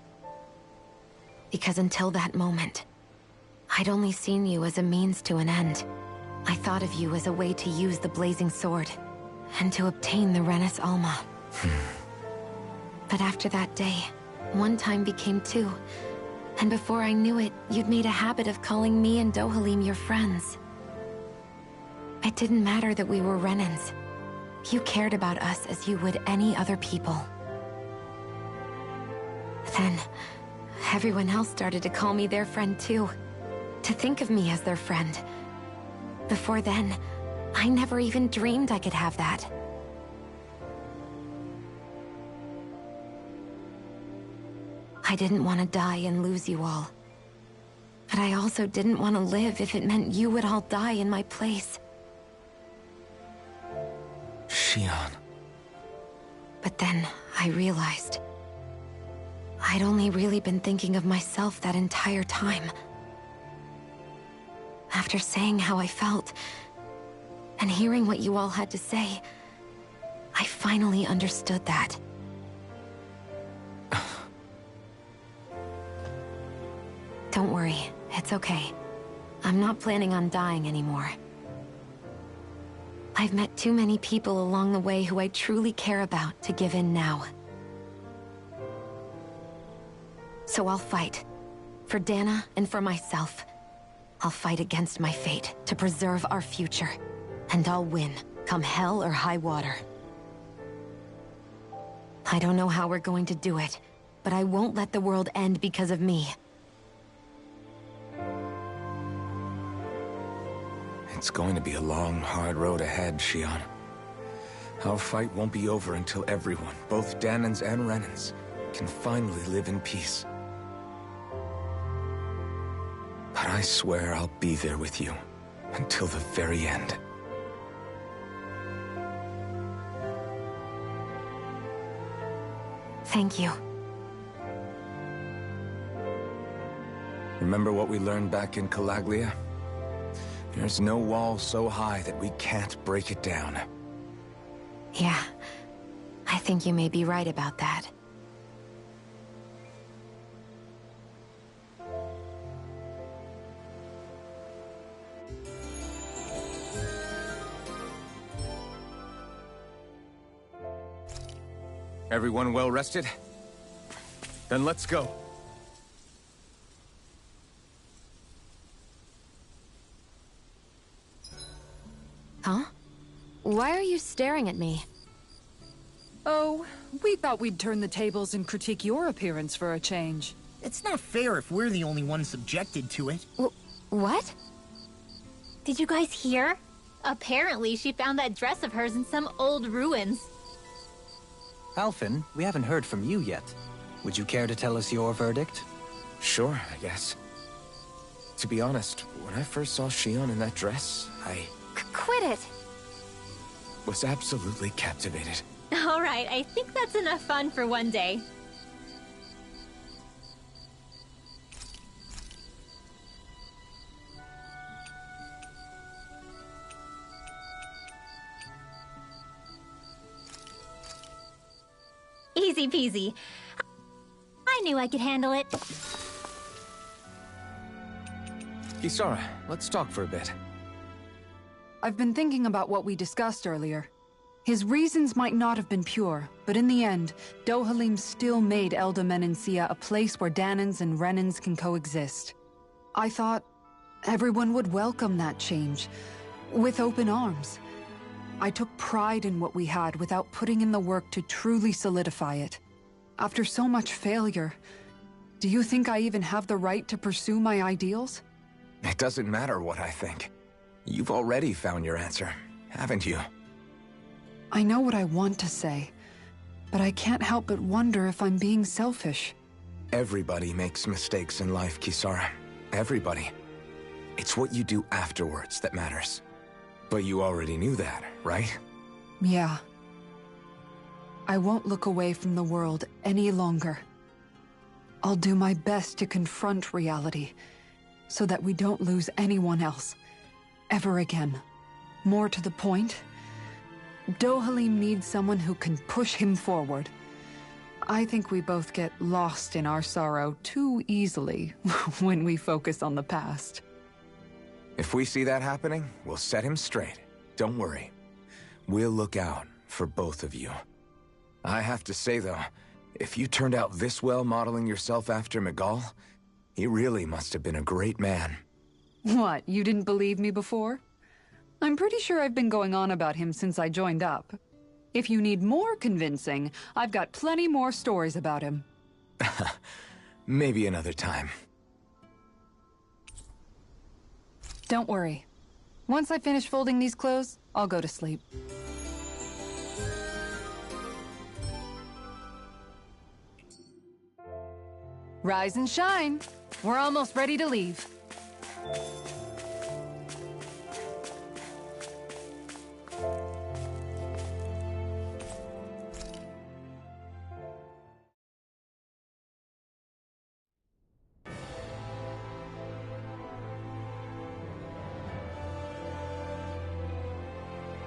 [SPEAKER 11] Because until that moment, I'd only seen you as a means to an end. I thought of you as a way to use the Blazing Sword, and to obtain the Renis Alma. But after that day, one time became two, and before I knew it, you'd made a habit of calling me and Dohalim your friends. It didn't matter that we were Renans. You cared about us as you would any other people. Then, everyone else started to call me their friend too. To think of me as their friend. Before then, I never even dreamed I could have that. I didn't want to die and lose you all. But I also didn't want to live if it meant you would all die in my place.
[SPEAKER 6] Shionne.
[SPEAKER 11] But then I realized I'd only really been thinking of myself that entire time. After saying how I felt, and hearing what you all had to say, I finally understood that. Don't worry, it's okay. I'm not planning on dying anymore. I've met too many people along the way who I truly care about to give in now. So I'll fight. For Dahna and for myself. I'll fight against my fate to preserve our future. And I'll win, come hell or high water. I don't know how we're going to do it, but I won't let the world end because of me.
[SPEAKER 6] It's going to be a long, hard road ahead, Shionne. Our fight won't be over until everyone, both Dahnans and Renans, can finally live in peace. But I swear I'll be there with you, until the very end.
[SPEAKER 11] Thank you.
[SPEAKER 6] Remember what we learned back in Calaglia? There's no wall so high that we can't break it down.
[SPEAKER 11] Yeah, I think you may be right about that.
[SPEAKER 6] Everyone well rested? Then let's go.
[SPEAKER 11] Huh? Why are you staring at me?
[SPEAKER 4] Oh, we thought we'd turn the tables and critique your appearance for a change.
[SPEAKER 9] It's not fair if we're the only ones subjected to it.
[SPEAKER 11] What?
[SPEAKER 3] Did you guys hear? Apparently, she found that dress of hers in some old ruins.
[SPEAKER 2] Alphen, we haven't heard from you yet. Would you care to tell us your verdict?
[SPEAKER 6] Sure, I guess. To be honest, when I first saw Shion in that dress, I
[SPEAKER 3] Quit it!
[SPEAKER 6] was absolutely captivated.
[SPEAKER 3] Alright, I think that's enough fun for one day. Easy peasy. I knew I could handle it.
[SPEAKER 6] Kisara, let's talk for a bit.
[SPEAKER 4] I've been thinking about what we discussed earlier. His reasons might not have been pure, but in the end, Dohalim still made Elda Menancia a place where Dahnans and Renans can coexist. I thought everyone would welcome that change, with open arms. I took pride in what we had without putting in the work to truly solidify it. After so much failure, do you think I even have the right to pursue my ideals?
[SPEAKER 6] It doesn't matter what I think. You've already found your answer, haven't you?
[SPEAKER 4] I know what I want to say, but I can't help but wonder if I'm being selfish.
[SPEAKER 6] Everybody makes mistakes in life, Kisara. Everybody. It's what you do afterwards that matters. But you already knew that, right?
[SPEAKER 4] Yeah. I won't look away from the world any longer. I'll do my best to confront reality, so that we don't lose anyone else, ever again. More to the point, Dohalim needs someone who can push him forward. I think we both get lost in our sorrow too easily when we focus on the past.
[SPEAKER 6] If we see that happening, we'll set him straight. Don't worry. We'll look out for both of you. I have to say, though, if you turned out this well modeling yourself after Miguel, he really must have been a great man.
[SPEAKER 4] What, you didn't believe me before? I'm pretty sure I've been going on about him since I joined up. If you need more convincing, I've got plenty more stories about him.
[SPEAKER 6] Maybe another time.
[SPEAKER 4] Don't worry. Once I finish folding these clothes, I'll go to sleep. Rise and shine. We're almost ready to leave.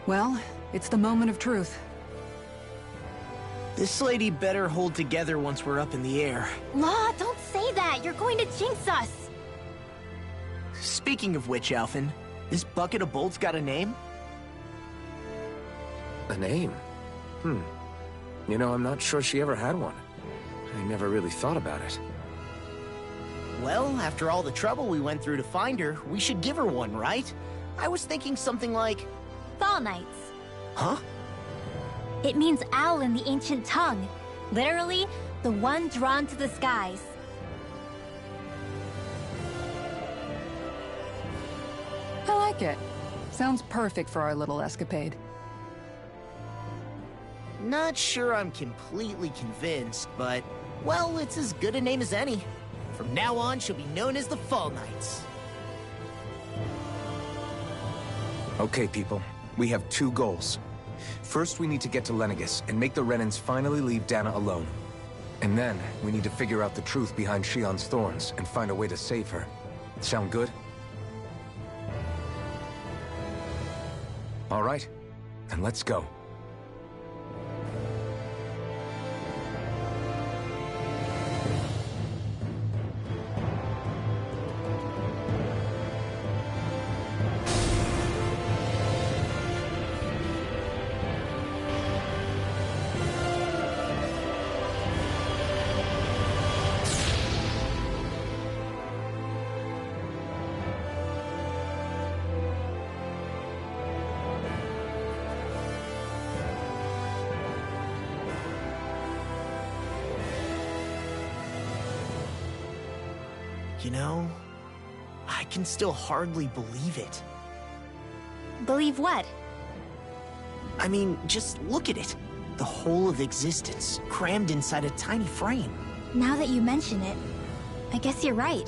[SPEAKER 4] Well, it's the moment of truth.
[SPEAKER 10] This lady better hold together once we're up in the air.
[SPEAKER 3] Law, don't say that! You're going to jinx us!
[SPEAKER 10] Speaking of which, Alphen, this bucket of bolts got a name?
[SPEAKER 6] A name? You know, I'm not sure she ever had one. I never really thought about it.
[SPEAKER 10] Well, after all the trouble we went through to find her, we should give her one, right? I was thinking something like...
[SPEAKER 3] Fall Knights.
[SPEAKER 10] Huh?
[SPEAKER 3] It means owl in the ancient tongue. Literally, the one drawn to the skies.
[SPEAKER 4] I like it. Sounds perfect for our little escapade.
[SPEAKER 10] Not sure I'm completely convinced, but... well, it's as good a name as any. From now on, she'll be known as the Fall Knights.
[SPEAKER 6] Okay, people. We have two goals. First, we need to get to Lenegis and make the Renans finally leave Dana alone. And then, we need to figure out the truth behind Shion's thorns and find a way to save her. Sound good? All right, then let's go.
[SPEAKER 10] You know, I can still hardly believe it.
[SPEAKER 3] Believe what?
[SPEAKER 10] I mean, just look at it. The whole of existence, crammed inside a tiny frame.
[SPEAKER 3] Now that you mention it, I guess you're right.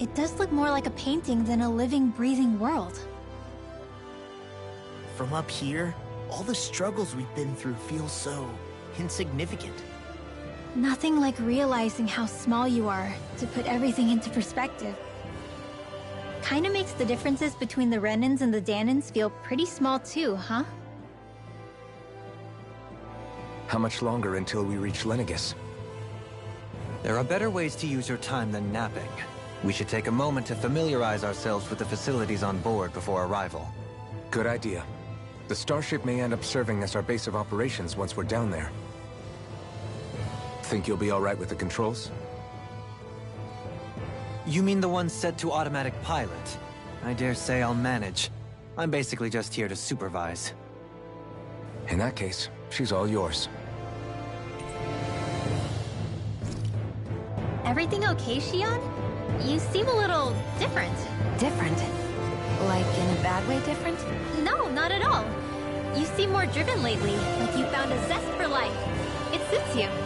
[SPEAKER 3] it does look more like a painting than a living, breathing world.
[SPEAKER 10] From up here, all the struggles we've been through feel so insignificant.
[SPEAKER 3] Nothing like realizing how small you are to put everything into perspective. Kinda makes the differences between the Renans and the Danans feel pretty small too, huh?
[SPEAKER 6] How much longer until we reach Lenegis?
[SPEAKER 2] There are better ways to use your time than napping. We should take a moment to familiarize ourselves with the facilities on board before arrival.
[SPEAKER 6] Good idea. The starship may end up serving as our base of operations once we're down there. Think you'll be all right with the controls?
[SPEAKER 2] You mean the one set to automatic pilot? I dare say I'll manage. I'm basically just here to supervise.
[SPEAKER 6] In that case, she's all yours.
[SPEAKER 3] Everything okay, Shion? You seem a little different.
[SPEAKER 11] Different? Like in a bad way different?
[SPEAKER 3] No, not at all. You seem more driven lately, like you found a zest for life. It suits you.